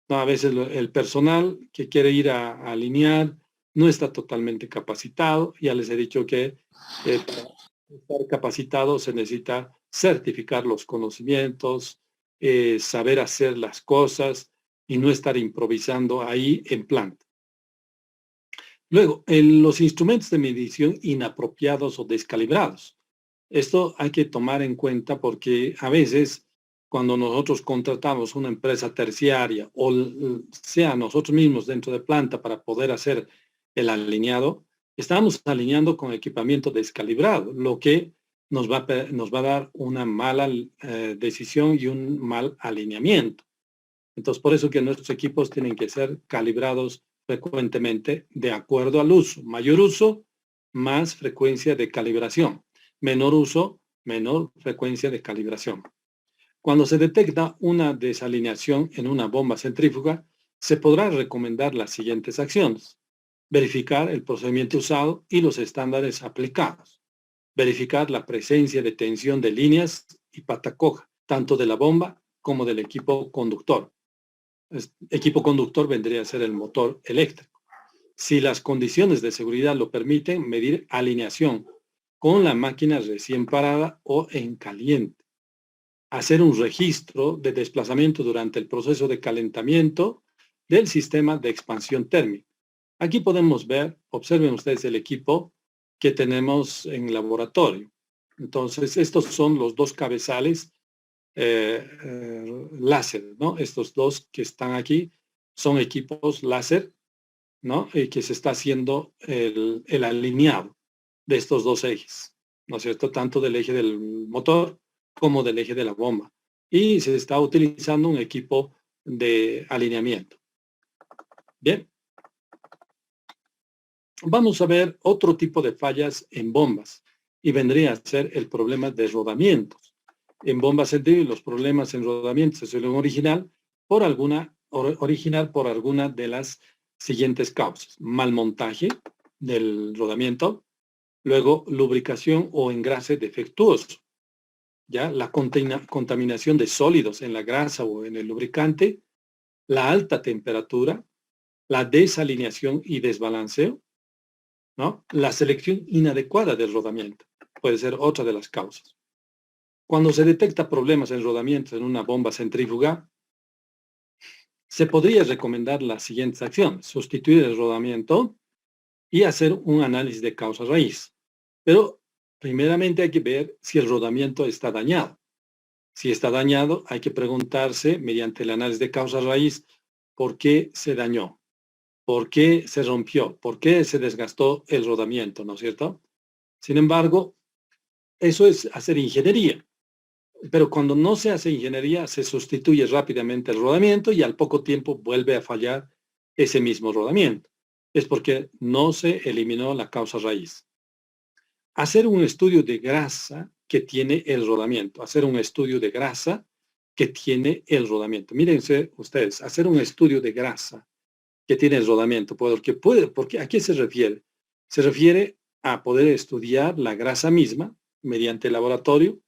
¿no? A veces el personal que quiere ir a alinear no está totalmente capacitado. Ya les he dicho que para estar capacitado se necesita certificar los conocimientos, saber hacer las cosas y no estar improvisando ahí en planta. Luego, los instrumentos de medición inapropiados o descalibrados. Esto hay que tomar en cuenta porque a veces cuando nosotros contratamos una empresa terciaria o sea nosotros mismos dentro de planta para poder hacer el alineado, estamos alineando con equipamiento descalibrado, lo que nos va a dar una mala decisión y un mal alineamiento. Entonces, por eso que nuestros equipos tienen que ser calibrados frecuentemente de acuerdo al uso. Mayor uso, más frecuencia de calibración. Menor uso, menor frecuencia de calibración. Cuando se detecta una desalineación en una bomba centrífuga, se podrá recomendar las siguientes acciones. Verificar el procedimiento usado y los estándares aplicados. Verificar la presencia de tensión de líneas y pata coja, tanto de la bomba como del equipo conductor. Equipo conductor vendría a ser el motor eléctrico. Si las condiciones de seguridad lo permiten, medir alineación con la máquina recién parada o en caliente. Hacer un registro de desplazamiento durante el proceso de calentamiento del sistema de expansión térmica. Aquí podemos ver, observen ustedes el equipo que tenemos en laboratorio. Entonces, estos son los dos cabezales láser, ¿no? Estos dos que están aquí son equipos láser, ¿no? Que se está haciendo el alineado de estos dos ejes, ¿no es cierto? Tanto del eje del motor como del eje de la bomba. Y se está utilizando un equipo de alineamiento. Bien. Vamos a ver otro tipo de fallas en bombas y vendría a ser el problema de rodamientos. En bombas centrífugas los problemas en rodamientos se suelen originar por alguna de las siguientes causas. Mal montaje del rodamiento, luego lubricación o engrase defectuoso, ¿ya? La contaminación de sólidos en la grasa o en el lubricante, la alta temperatura, la desalineación y desbalanceo, ¿no? La selección inadecuada del rodamiento puede ser otra de las causas. Cuando se detecta problemas en rodamientos en una bomba centrífuga, se podría recomendar las siguientes acciones: sustituir el rodamiento y hacer un análisis de causa raíz. Pero primeramente hay que ver si el rodamiento está dañado. Si está dañado, hay que preguntarse mediante el análisis de causa raíz por qué se dañó, por qué se rompió, por qué se desgastó el rodamiento, ¿no es cierto? Sin embargo, eso es hacer ingeniería. Pero cuando no se hace ingeniería, se sustituye rápidamente el rodamiento y al poco tiempo vuelve a fallar ese mismo rodamiento. Es porque no se eliminó la causa raíz. Hacer un estudio de grasa que tiene el rodamiento. Hacer un estudio de grasa que tiene el rodamiento. Mírense ustedes, hacer un estudio de grasa que tiene el rodamiento. Porque ¿a qué se refiere? Se refiere a poder estudiar la grasa misma mediante el laboratorio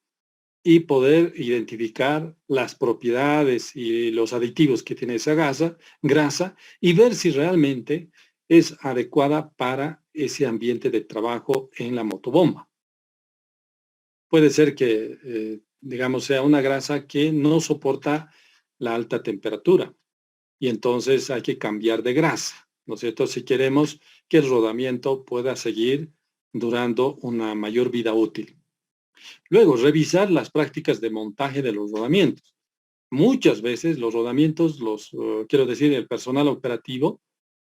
y poder identificar las propiedades y los aditivos que tiene esa grasa y ver si realmente es adecuada para ese ambiente de trabajo en la motobomba. Puede ser que, digamos, sea una grasa que no soporta la alta temperatura y entonces hay que cambiar de grasa, ¿no es cierto? Si queremos que el rodamiento pueda seguir durando una mayor vida útil. Luego, revisar las prácticas de montaje de los rodamientos. Muchas veces los rodamientos, quiero decir, el personal operativo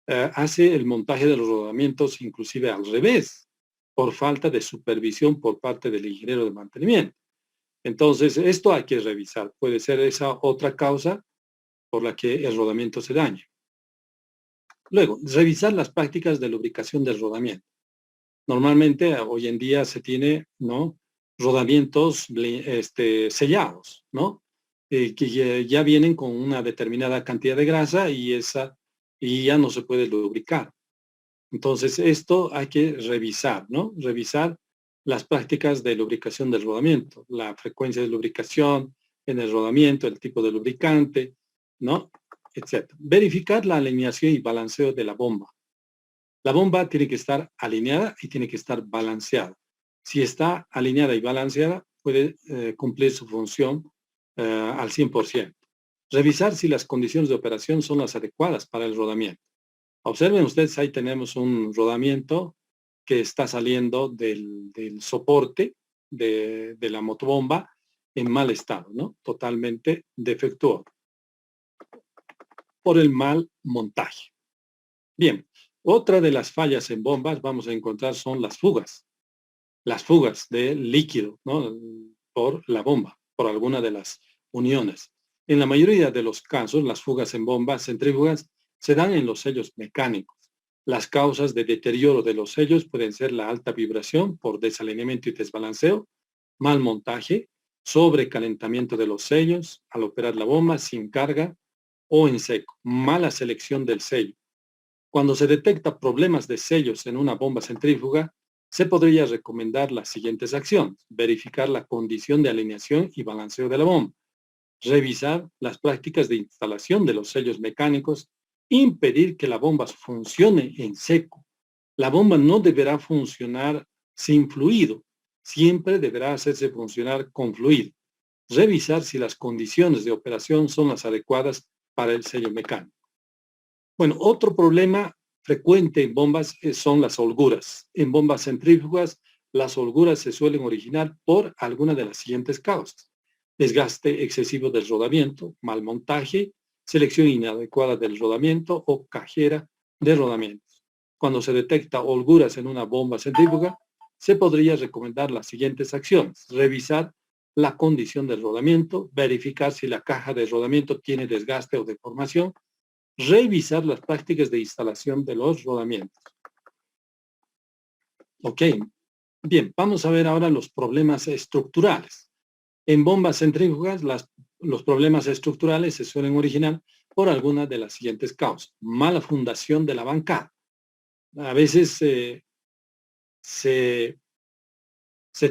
hace el montaje de los rodamientos inclusive al revés, por falta de supervisión por parte del ingeniero de mantenimiento. Entonces, esto hay que revisar. Puede ser esa otra causa por la que el rodamiento se daña. Luego, revisar las prácticas de lubricación del rodamiento. Normalmente, hoy en día se tiene, ¿no?, rodamientos sellados, ¿no? Que ya vienen con una determinada cantidad de grasa y ya no se puede lubricar. Entonces, esto hay que revisar, ¿no? Revisar las prácticas de lubricación del rodamiento, la frecuencia de lubricación en el rodamiento, el tipo de lubricante, ¿no? Etc. Verificar la alineación y balanceo de la bomba. La bomba tiene que estar alineada y tiene que estar balanceada. Si está alineada y balanceada, puede cumplir su función al 100%. Revisar si las condiciones de operación son las adecuadas para el rodamiento. Observen ustedes, ahí tenemos un rodamiento que está saliendo del soporte de la motobomba en mal estado, ¿no? Totalmente defectuoso por el mal montaje. Bien, otra de las fallas en bombas vamos a encontrar son las fugas de líquido, ¿no? Por la bomba, por alguna de las uniones. En la mayoría de los casos, las fugas en bombas centrífugas se dan en los sellos mecánicos. Las causas de deterioro de los sellos pueden ser la alta vibración por desalineamiento y desbalanceo, mal montaje, sobrecalentamiento de los sellos al operar la bomba sin carga o en seco, mala selección del sello. Cuando se detecta problemas de sellos en una bomba centrífuga, se podría recomendar las siguientes acciones: verificar la condición de alineación y balanceo de la bomba, revisar las prácticas de instalación de los sellos mecánicos, impedir que la bomba funcione en seco. La bomba no deberá funcionar sin fluido, siempre deberá hacerse funcionar con fluido. Revisar si las condiciones de operación son las adecuadas para el sello mecánico. Bueno, otro problema frecuente en bombas son las holguras. En bombas centrífugas, las holguras se suelen originar por alguna de las siguientes causas: desgaste excesivo del rodamiento, mal montaje, selección inadecuada del rodamiento o cajera de rodamientos. Cuando se detecta holguras en una bomba centrífuga, se podría recomendar las siguientes acciones: revisar la condición del rodamiento, verificar si la caja de rodamiento tiene desgaste o deformación, revisar las prácticas de instalación de los rodamientos. Ok, bien, vamos a ver ahora los problemas estructurales. En bombas centrífugas, los problemas estructurales se suelen originar por alguna de las siguientes causas: mala fundación de la bancada. A veces se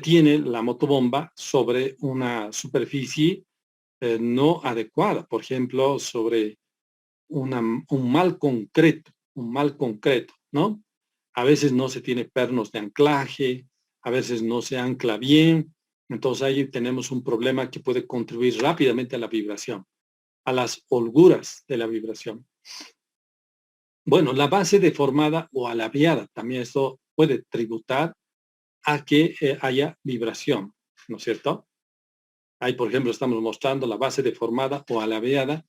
tiene la motobomba sobre una superficie no adecuada, por ejemplo, sobre un mal concreto, ¿no? A veces no se tiene pernos de anclaje, a veces no se ancla bien, entonces ahí tenemos un problema que puede contribuir rápidamente a la vibración, a las holguras de la vibración. Bueno, la base deformada o alabeada, también esto puede tributar a que haya vibración, ¿no es cierto? Ahí, por ejemplo, estamos mostrando la base deformada o alabeada.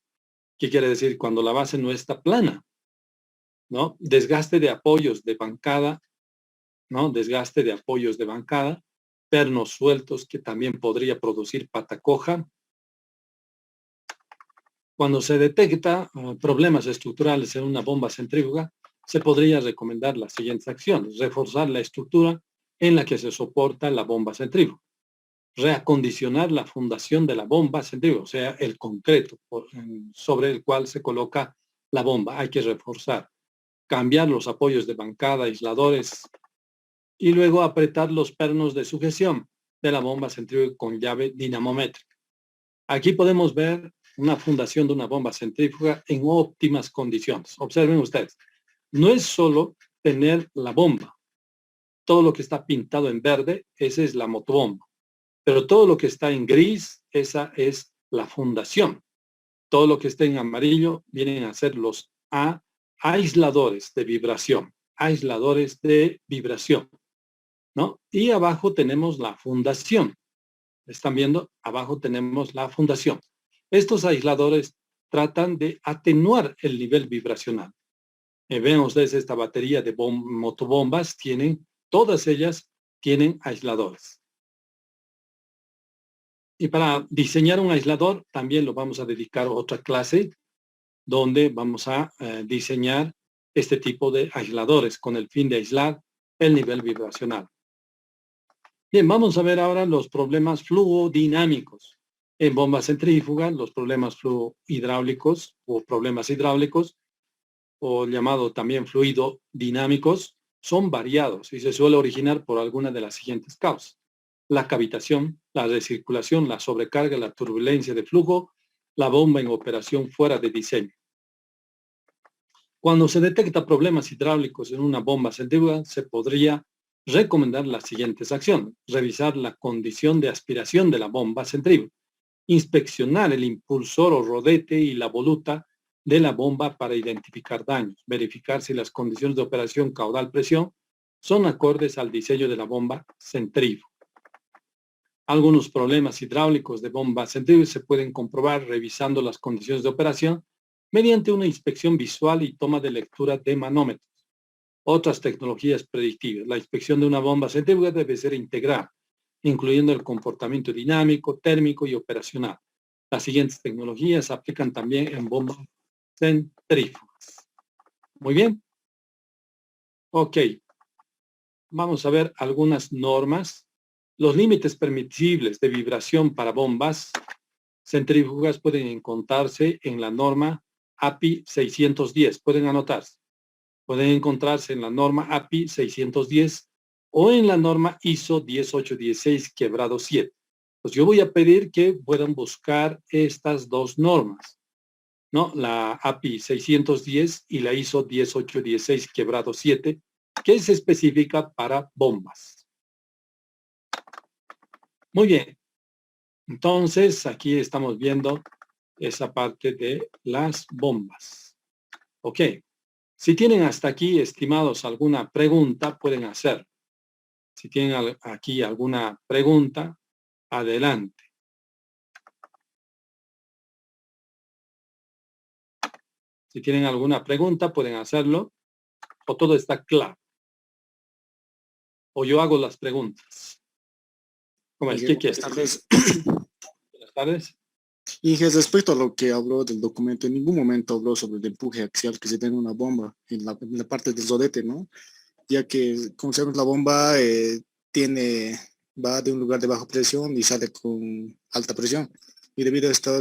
¿Qué quiere decir? Cuando la base no está plana, ¿no? Desgaste de apoyos de bancada, ¿no? Desgaste de apoyos de bancada, pernos sueltos que también podría producir pata coja. Cuando se detecta problemas estructurales en una bomba centrífuga, se podría recomendar las siguientes acciones: reforzar la estructura en la que se soporta la bomba centrífuga, reacondicionar la fundación de la bomba centrífuga, o sea, el concreto sobre el cual se coloca la bomba, hay que reforzar, cambiar los apoyos de bancada, aisladores, y luego apretar los pernos de sujeción de la bomba centrífuga con llave dinamométrica. Aquí podemos ver una fundación de una bomba centrífuga en óptimas condiciones. Observen ustedes, no es solo tener la bomba. Todo lo que está pintado en verde, esa es la motobomba. Pero todo lo que está en gris, esa es la fundación. Todo lo que está en amarillo vienen a ser los aisladores de vibración. Aisladores de vibración, ¿no? Y abajo tenemos la fundación. ¿Están viendo? Abajo tenemos la fundación. Estos aisladores tratan de atenuar el nivel vibracional. Ven ustedes esta batería de motobombas, todas ellas tienen aisladores. Y para diseñar un aislador también lo vamos a dedicar a otra clase donde vamos a diseñar este tipo de aisladores con el fin de aislar el nivel vibracional. Bien, vamos a ver ahora los problemas fluodinámicos. En bombas centrífugas, los problemas fluohidráulicos o problemas hidráulicos, o llamado también fluidodinámicos, son variados y se suele originar por alguna de las siguientes causas: la cavitación, la recirculación, la sobrecarga, la turbulencia de flujo, la bomba en operación fuera de diseño. Cuando se detecta problemas hidráulicos en una bomba centrífuga, se podría recomendar las siguientes acciones: revisar la condición de aspiración de la bomba centrífuga, inspeccionar el impulsor o rodete y la voluta de la bomba para identificar daños, verificar si las condiciones de operación caudal-presión son acordes al diseño de la bomba centrífuga. Algunos problemas hidráulicos de bombas centrífugas se pueden comprobar revisando las condiciones de operación mediante una inspección visual y toma de lectura de manómetros. Otras tecnologías predictivas. La inspección de una bomba centrífuga debe ser integral, incluyendo el comportamiento dinámico, térmico y operacional. Las siguientes tecnologías se aplican también en bombas centrífugas. Muy bien. Ok. Vamos a ver algunas normas. Los límites permisibles de vibración para bombas centrífugas pueden encontrarse en la norma API 610. Pueden anotarse. Pueden encontrarse en la norma API 610 o en la norma ISO 10816-7. Pues yo voy a pedir que puedan buscar estas dos normas, ¿no? La API 610 y la ISO 10816-7, que se especifica para bombas. Muy bien. Entonces, aquí estamos viendo esa parte de las bombas. Ok. Si tienen hasta aquí, estimados, alguna pregunta, pueden hacer. Si tienen aquí alguna pregunta, adelante. Si tienen alguna pregunta, pueden hacerlo. O todo está claro. O yo hago las preguntas. ¿Cómo es? ¿Qué quieres? Buenas tardes. Buenas tardes. Y respecto a lo que habló del documento, en ningún momento habló sobre el empuje axial que se tiene una bomba en la parte del rodete, ¿no? Ya que, como sabemos, la bomba va de un lugar de baja presión y sale con alta presión. Y debido a esto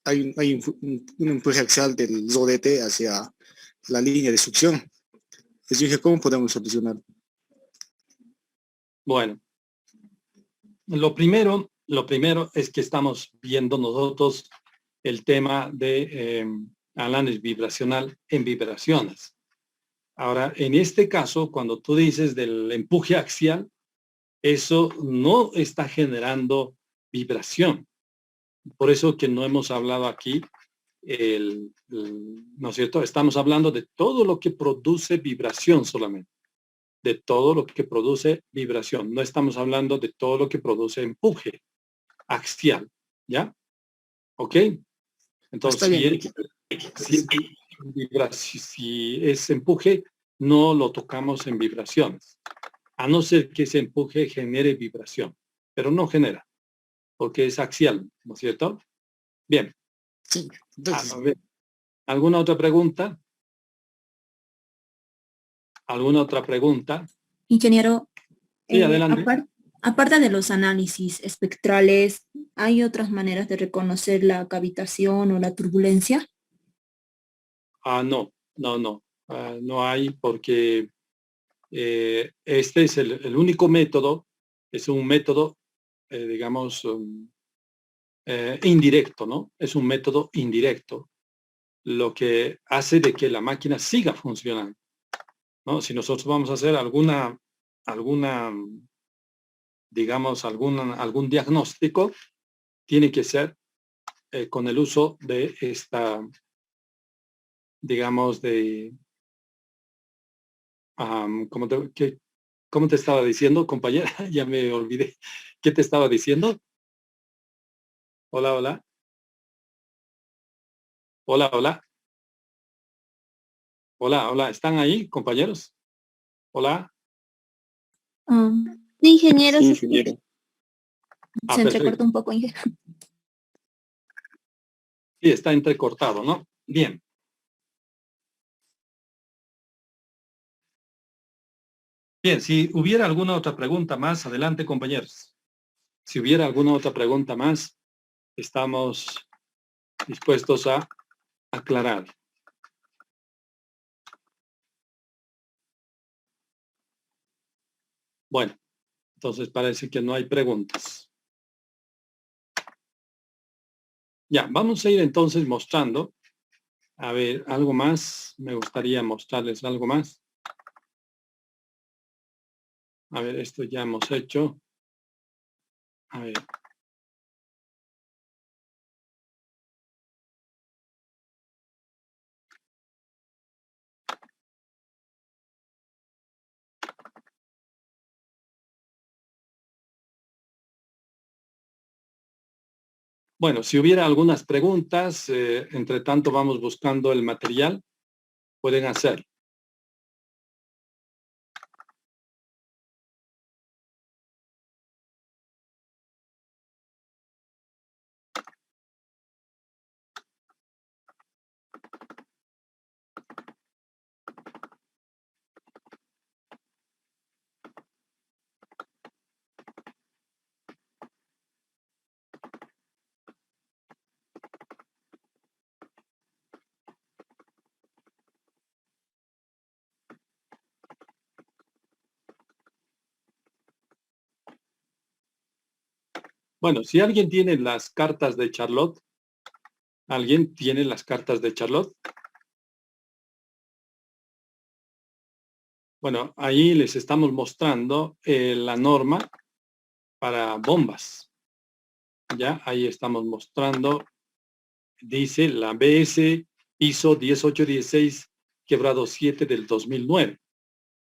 hay un empuje axial del rodete hacia la línea de succión. Les dije, ¿cómo podemos solucionar? Bueno, lo primero es que estamos viendo nosotros el tema de análisis vibracional en vibraciones. Ahora, en este caso, cuando tú dices del empuje axial, eso no está generando vibración. Por eso que no hemos hablado aquí, ¿no es cierto? Estamos hablando de todo lo que produce vibración solamente. De todo lo que produce vibración. No estamos hablando de todo lo que produce empuje axial. ¿Ya? ¿Ok? Entonces, si es empuje, no lo tocamos en vibraciones. A no ser que ese empuje genere vibración. Pero no genera, porque es axial, ¿no es cierto? Bien. Sí, entonces, ¿Alguna otra pregunta? ¿Alguna otra pregunta? Ingeniero, Sí, adelante. aparte de los análisis espectrales, ¿hay otras maneras de reconocer la cavitación o la turbulencia? No. No hay, porque este es el único método, es un método, digamos, indirecto, ¿no? Es un método indirecto, lo que hace de que la máquina siga funcionando, ¿no? Si nosotros vamos a hacer digamos, algún diagnóstico, tiene que ser con el uso de esta, digamos, de, ¿cómo te estaba diciendo, compañera? Ya me olvidé. ¿Qué te estaba diciendo? Hola, hola. Hola, hola. Hola, hola. ¿Están ahí, compañeros? Hola. Ingeniero, Sí, se ingeniero. Se entrecorta Perfecto. un poco, ingeniero. Sí, está entrecortado, ¿no? Bien. Bien, si hubiera alguna otra pregunta más, adelante, compañeros. Si hubiera alguna otra pregunta más, estamos dispuestos a aclarar. Bueno, entonces parece que no hay preguntas. Ya, vamos a ir entonces mostrando. A ver, algo más. Me gustaría mostrarles algo más. A ver, esto ya hemos hecho. A ver. Bueno, si hubiera algunas preguntas, entre tanto vamos buscando el material, pueden hacer. Bueno, si alguien tiene las cartas de Charlotte, ¿alguien tiene las cartas de Charlotte? Bueno, ahí les estamos mostrando la norma para bombas. Ya, ahí estamos mostrando, dice la BS ISO 10816 quebrado 7 del 2009,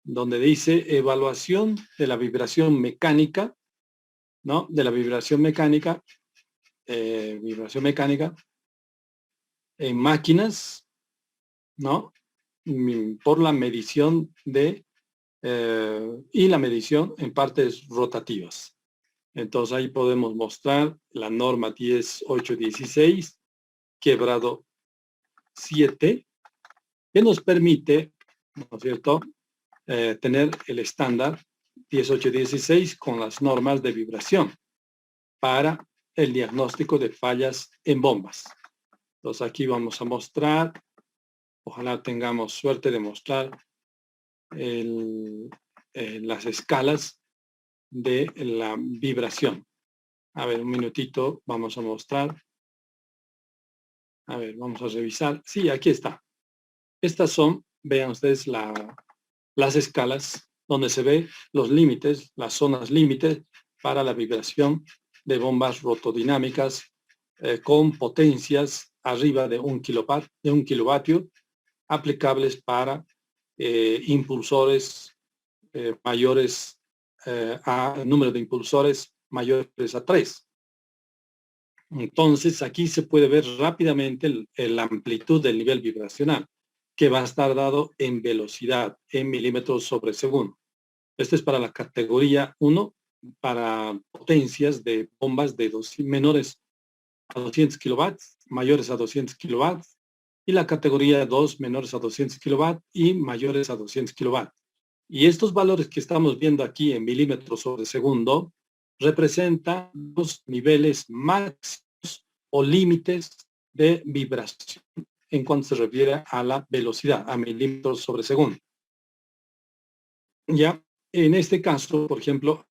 donde dice evaluación de la vibración mecánica, ¿no? De la vibración mecánica en máquinas, ¿no? Por la medición y la medición en partes rotativas. Entonces ahí podemos mostrar la norma 10816 quebrado 7, que nos permite, ¿no es cierto?, tener el estándar 10816 con las normas de vibración para el diagnóstico de fallas en bombas. Entonces aquí vamos a mostrar, ojalá tengamos suerte de mostrar las escalas de la vibración. A ver, un minutito, vamos a mostrar. A ver, vamos a revisar. Sí, aquí está. Estas son, vean ustedes, las escalas donde se ve los límites, las zonas límites para la vibración de bombas rotodinámicas con potencias arriba de un kilovatio, aplicables para impulsores mayores a número de impulsores mayores a 3. Entonces, aquí se puede ver rápidamente la amplitud del nivel vibracional, que va a estar dado en velocidad, en milímetros sobre segundo. Esto es para la categoría 1, para potencias de bombas de menores a 200 kilowatts, mayores a 200 kilowatts, y la categoría 2, menores a 200 kilowatts y mayores a 200 kilowatts. Y estos valores que estamos viendo aquí en milímetros sobre segundo representan los niveles máximos o límites de vibración en cuanto se refiere a la velocidad, a milímetros sobre segundo. Ya, en este caso, por ejemplo,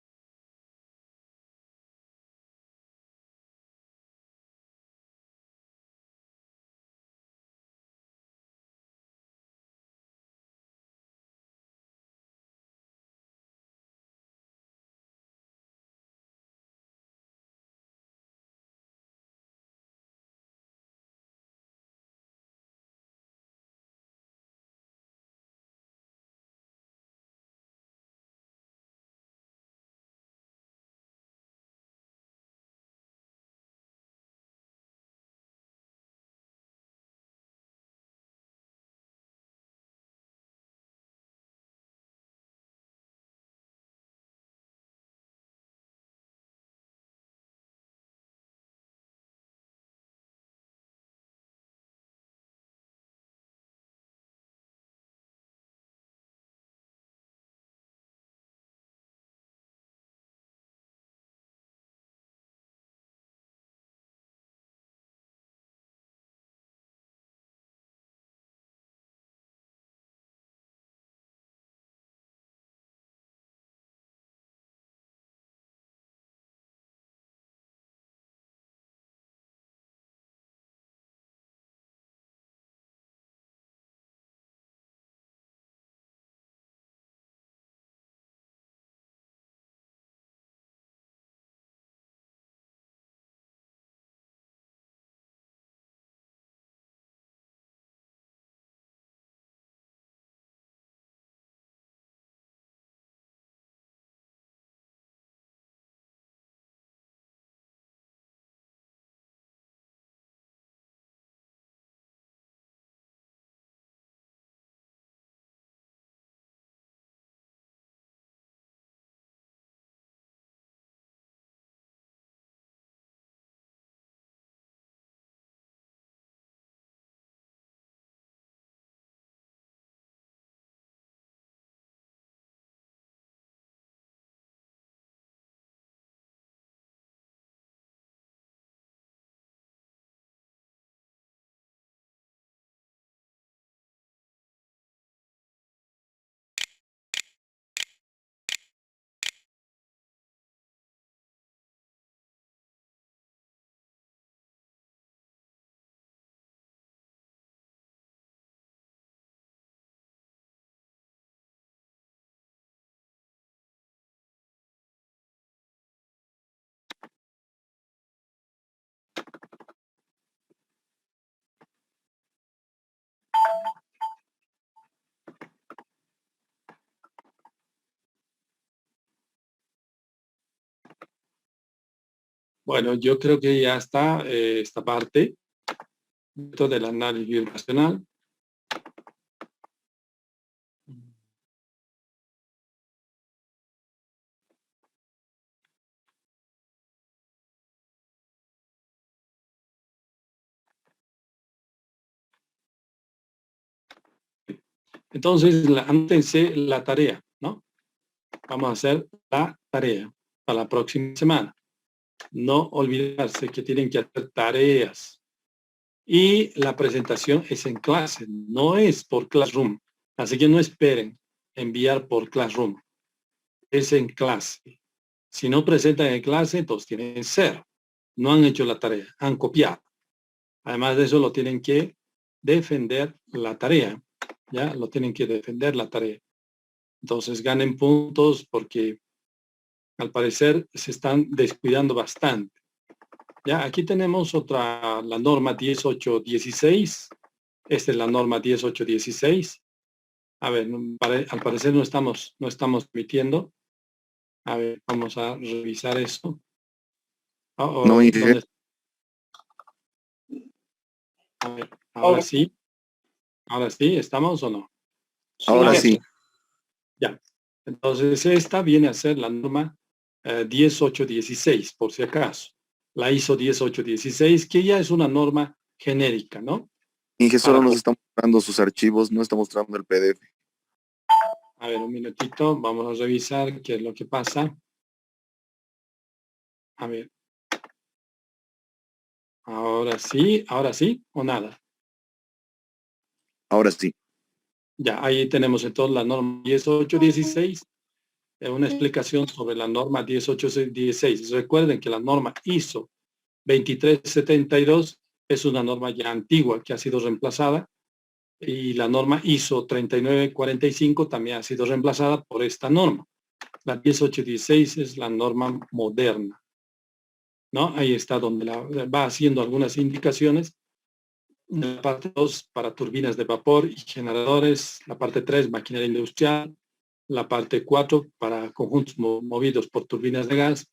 Bueno, yo creo que ya está esta parte del análisis vibracional. Entonces, anótense la tarea, ¿no? Vamos a hacer la tarea para la próxima semana. No olvidarse que tienen que hacer tareas. Y la presentación es en clase, no es por Classroom. Así que no esperen enviar por Classroom. Es en clase. Si no presentan en clase, entonces tienen 0. No han hecho la tarea, han copiado. Además de eso, lo tienen que defender la tarea. Ya lo tienen que defender la tarea. Entonces ganen puntos porque al parecer se están descuidando bastante. Ya, aquí tenemos la norma 1816. Esta es la norma 1816. A ver, al parecer no estamos emitiendo. A ver, vamos a revisar eso. No, ¿dónde? A ver, ahora sí. Ahora sí, ¿estamos o no? ahora sí. Ya. Entonces, esta viene a ser la norma 10816, por si acaso. La ISO 10816, que ya es una norma genérica, ¿no? Y que solo nos está mostrando sus archivos, no está mostrando el PDF. A ver, un minutito, vamos a revisar qué es lo que pasa. A ver. Ahora sí, o nada. Ahora sí. Ya, ahí tenemos entonces la norma 10816, una explicación sobre la norma 10816. Recuerden que la norma ISO 2372 es una norma ya antigua que ha sido reemplazada y la norma ISO 3945 también ha sido reemplazada por esta norma. La 10816 es la norma moderna, ¿no? Ahí está donde va haciendo algunas indicaciones. La parte 2 para turbinas de vapor y generadores, la parte 3 maquinaria industrial, la parte 4 para conjuntos movidos por turbinas de gas,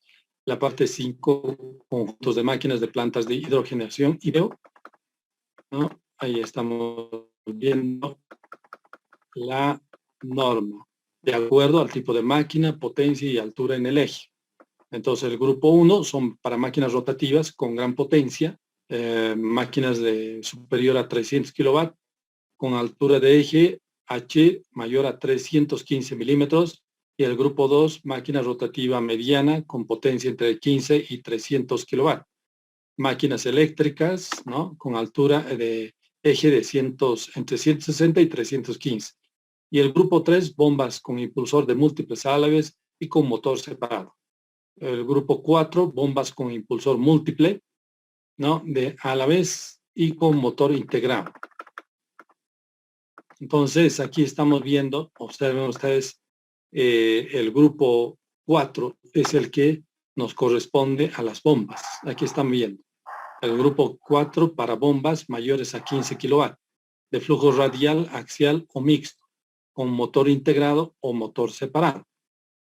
la parte 5 conjuntos de máquinas de plantas de hidrogenación y veo, ¿no? Ahí estamos viendo la norma de acuerdo al tipo de máquina, potencia y altura en el eje. Entonces el grupo 1 son para máquinas rotativas con gran potencia, máquinas de superior a 300 kilovatios con altura de eje H mayor a 315 milímetros y el grupo 2, máquina rotativa mediana con potencia entre 15 y 300 kilovatios. Máquinas eléctricas, ¿no? Con altura de eje de entre 160 y 315. Y el grupo 3, bombas con impulsor de múltiples álabes y con motor separado. El grupo 4, bombas con impulsor múltiple, ¿no? A la vez y con motor integrado. Entonces, aquí estamos viendo, observen ustedes, el grupo 4 es el que nos corresponde a las bombas. Aquí están viendo. El grupo 4 para bombas mayores a 15 kilovatios, de flujo radial, axial o mixto, con motor integrado o motor separado.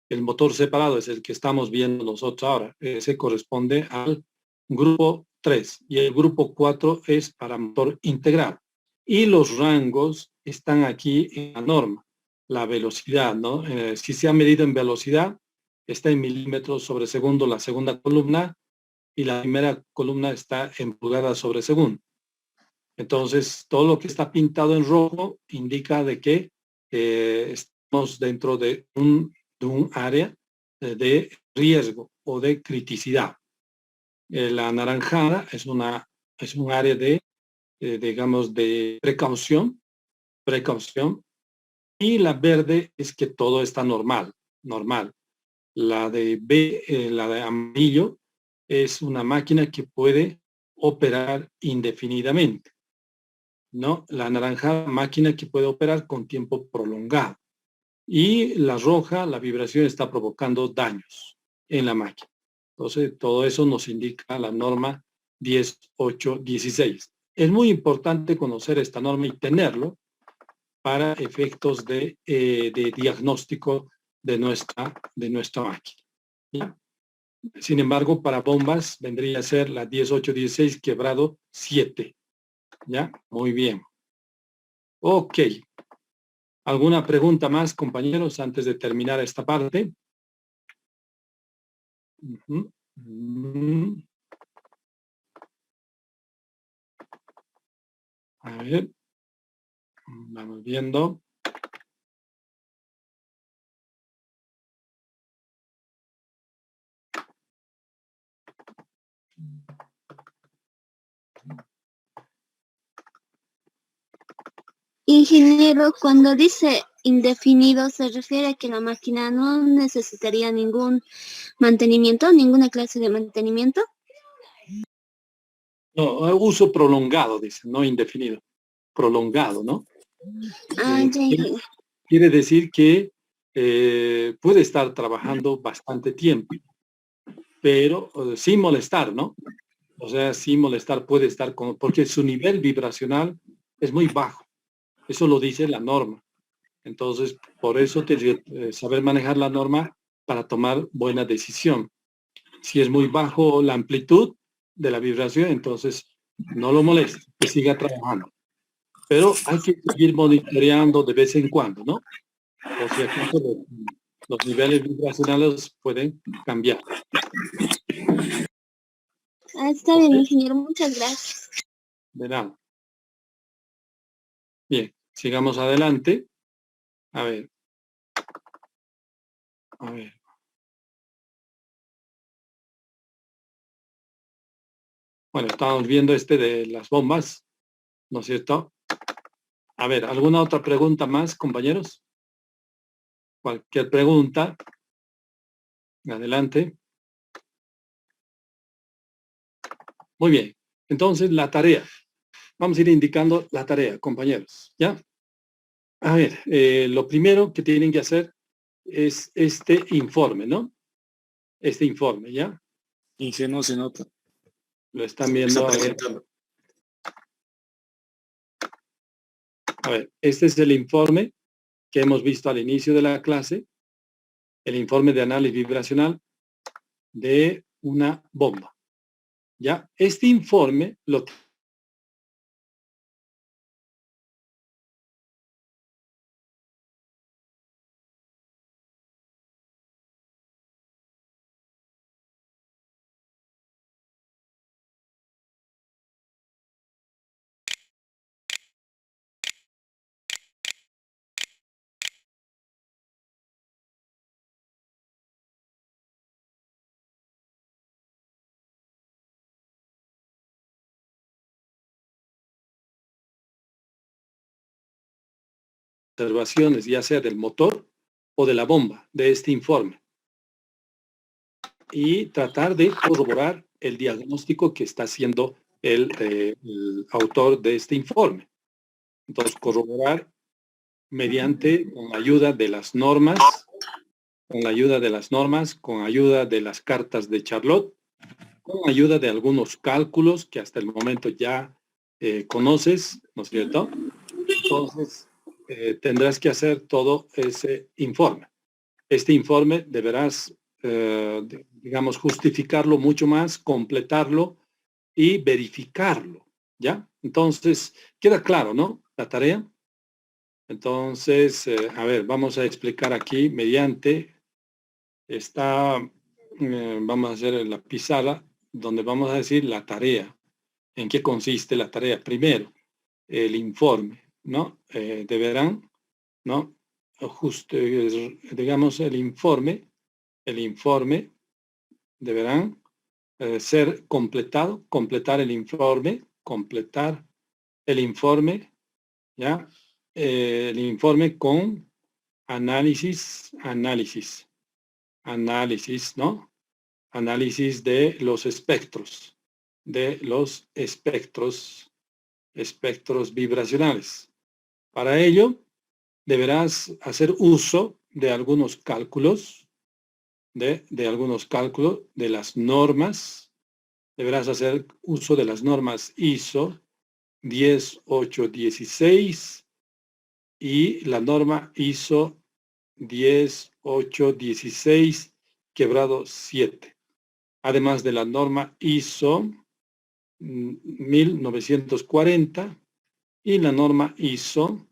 El motor separado es el que estamos viendo nosotros ahora. Ese corresponde al grupo 3 y el grupo 4 es para motor integrado. Y los rangos están aquí en la norma. La velocidad, ¿no? Si se ha medido en velocidad, está en milímetros sobre segundo la segunda columna y la primera columna está en pulgadas sobre segundo. Entonces, todo lo que está pintado en rojo indica de que estamos dentro de un área de riesgo o de criticidad. La anaranjada es un área de, digamos, de precaución, y la verde es que todo está normal. La de amarillo es una máquina que puede operar indefinidamente, ¿no? La anaranjada, máquina que puede operar con tiempo prolongado. Y la roja, la vibración está provocando daños en la máquina. Entonces, todo eso nos indica la norma 10816. Es muy importante conocer esta norma y tenerlo para efectos de diagnóstico de nuestra máquina. ¿Ya? Sin embargo, para bombas vendría a ser la 1816 quebrado 7. ¿Ya? Muy bien. Ok. ¿Alguna pregunta más, compañeros, antes de terminar esta parte? A ver. Vamos viendo. Ingeniero, cuando dice indefinido, ¿se refiere a que la máquina no necesitaría ningún mantenimiento, ninguna clase de mantenimiento? No, uso prolongado, dice, no indefinido. Prolongado, ¿no? Quiere decir que puede estar trabajando bastante tiempo, pero sin molestar, ¿no? O sea, sin molestar puede estar porque su nivel vibracional es muy bajo. Eso lo dice la norma. Entonces, por eso saber manejar la norma para tomar buena decisión. Si es muy bajo la amplitud de la vibración, entonces no lo moleste, que siga trabajando. Pero hay que seguir monitoreando de vez en cuando, ¿no? O si acaso los niveles vibracionales pueden cambiar. Está bien, ingeniero, muchas gracias. De nada. Bien, sigamos adelante. A ver. A ver. Bueno, estábamos viendo de las bombas, ¿no es cierto? A ver, ¿alguna otra pregunta más, compañeros? Cualquier pregunta. Adelante. Muy bien. Entonces, la tarea. Vamos a ir indicando la tarea, compañeros. ¿Ya? A ver, lo primero que tienen que hacer es este informe, ¿no? Este informe, ¿ya? Ingeniero, no se nota. Lo están viendo. A ver, este es el informe que hemos visto al inicio de la clase, el informe de análisis vibracional de una bomba. ¿Ya? Este informe lo observaciones, ya sea del motor o de la bomba, de este informe. Y tratar de corroborar el diagnóstico que está haciendo el autor de este informe. Entonces, corroborar mediante, con la ayuda de las normas, con ayuda de las cartas de Charlotte, con ayuda de algunos cálculos que hasta el momento ya conoces, ¿no es cierto? Entonces, tendrás que hacer todo ese informe. Este informe deberás, digamos, justificarlo mucho más, completarlo y verificarlo, ¿ya? Entonces, queda claro, ¿no? La tarea. Entonces, a ver, vamos a explicar aquí mediante vamos a hacer la pizarra, donde vamos a decir la tarea. ¿En qué consiste la tarea? Primero, el informe, ¿no? Deberán, ¿no? Digamos, el informe deberán ser completar el informe, ¿ya? El informe con análisis, ¿no? Análisis de los espectros vibracionales. Para ello, deberás hacer uso de algunos cálculos, de las normas. Deberás hacer uso de las normas ISO 10816 y la norma ISO 10816 quebrado 7. además de la norma ISO 1940 y la norma ISO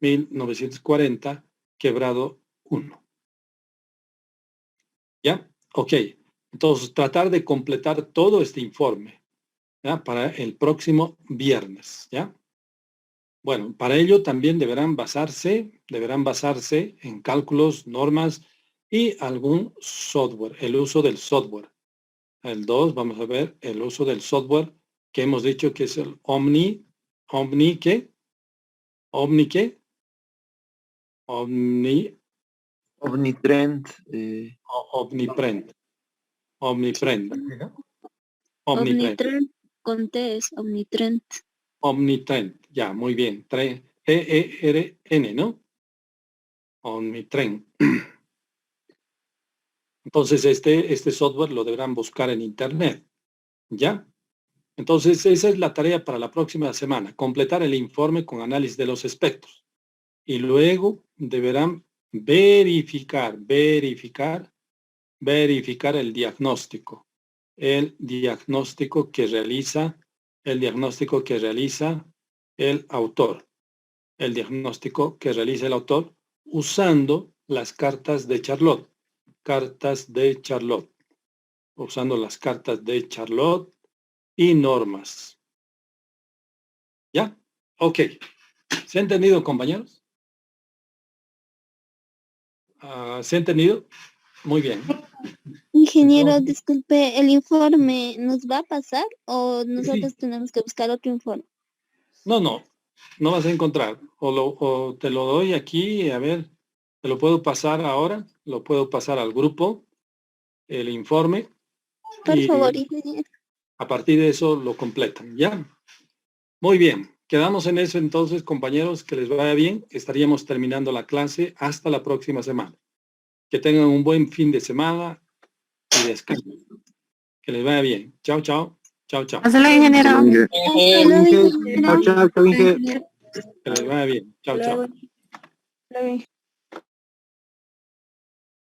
1940 quebrado 1. ¿Ya? Ok. Entonces, tratar de completar todo este informe, ¿ya? Para el próximo viernes, ¿ya? Bueno, para ello también deberán basarse en cálculos, normas y algún software, el uso del software. El 2, vamos a ver el uso del software que hemos dicho que es el Omnitrend. Omnitrend con T es Omnitrend. Omnitrend, ya, muy bien. T-E-R-N, ¿no? Omnitrend. Entonces, este software lo deberán buscar en Internet, ¿ya? Entonces, esa es la tarea para la próxima semana, completar el informe con análisis de los espectros. Y luego deberán verificar el diagnóstico. El diagnóstico que realiza el autor. El diagnóstico que realiza el autor usando las cartas de Charlotte. Usando las cartas de Charlotte y normas. ¿Ya? Ok. ¿Se ha entendido, compañeros? ¿Se ha entendido? Muy bien. Ingeniero, Entonces, disculpe, ¿el informe nos va a pasar o nosotros sí. tenemos que buscar otro informe? No vas a encontrar. O te lo doy aquí, a ver, te lo puedo pasar ahora, lo puedo pasar al grupo, el informe, Por favor, y ingeniero. a partir de eso lo completan, ¿ya? Muy bien, quedamos en eso entonces, compañeros, que les vaya bien. Estaríamos terminando la clase hasta la próxima semana. Que tengan un buen fin de semana y descansen. Que les vaya bien. Chao, chao. Chao, chao. Hasta luego, ingeniero. Hasta luego, ingeniero. Chao, chao, chao, Inge. Que les vaya bien. Chao, chao. Luego.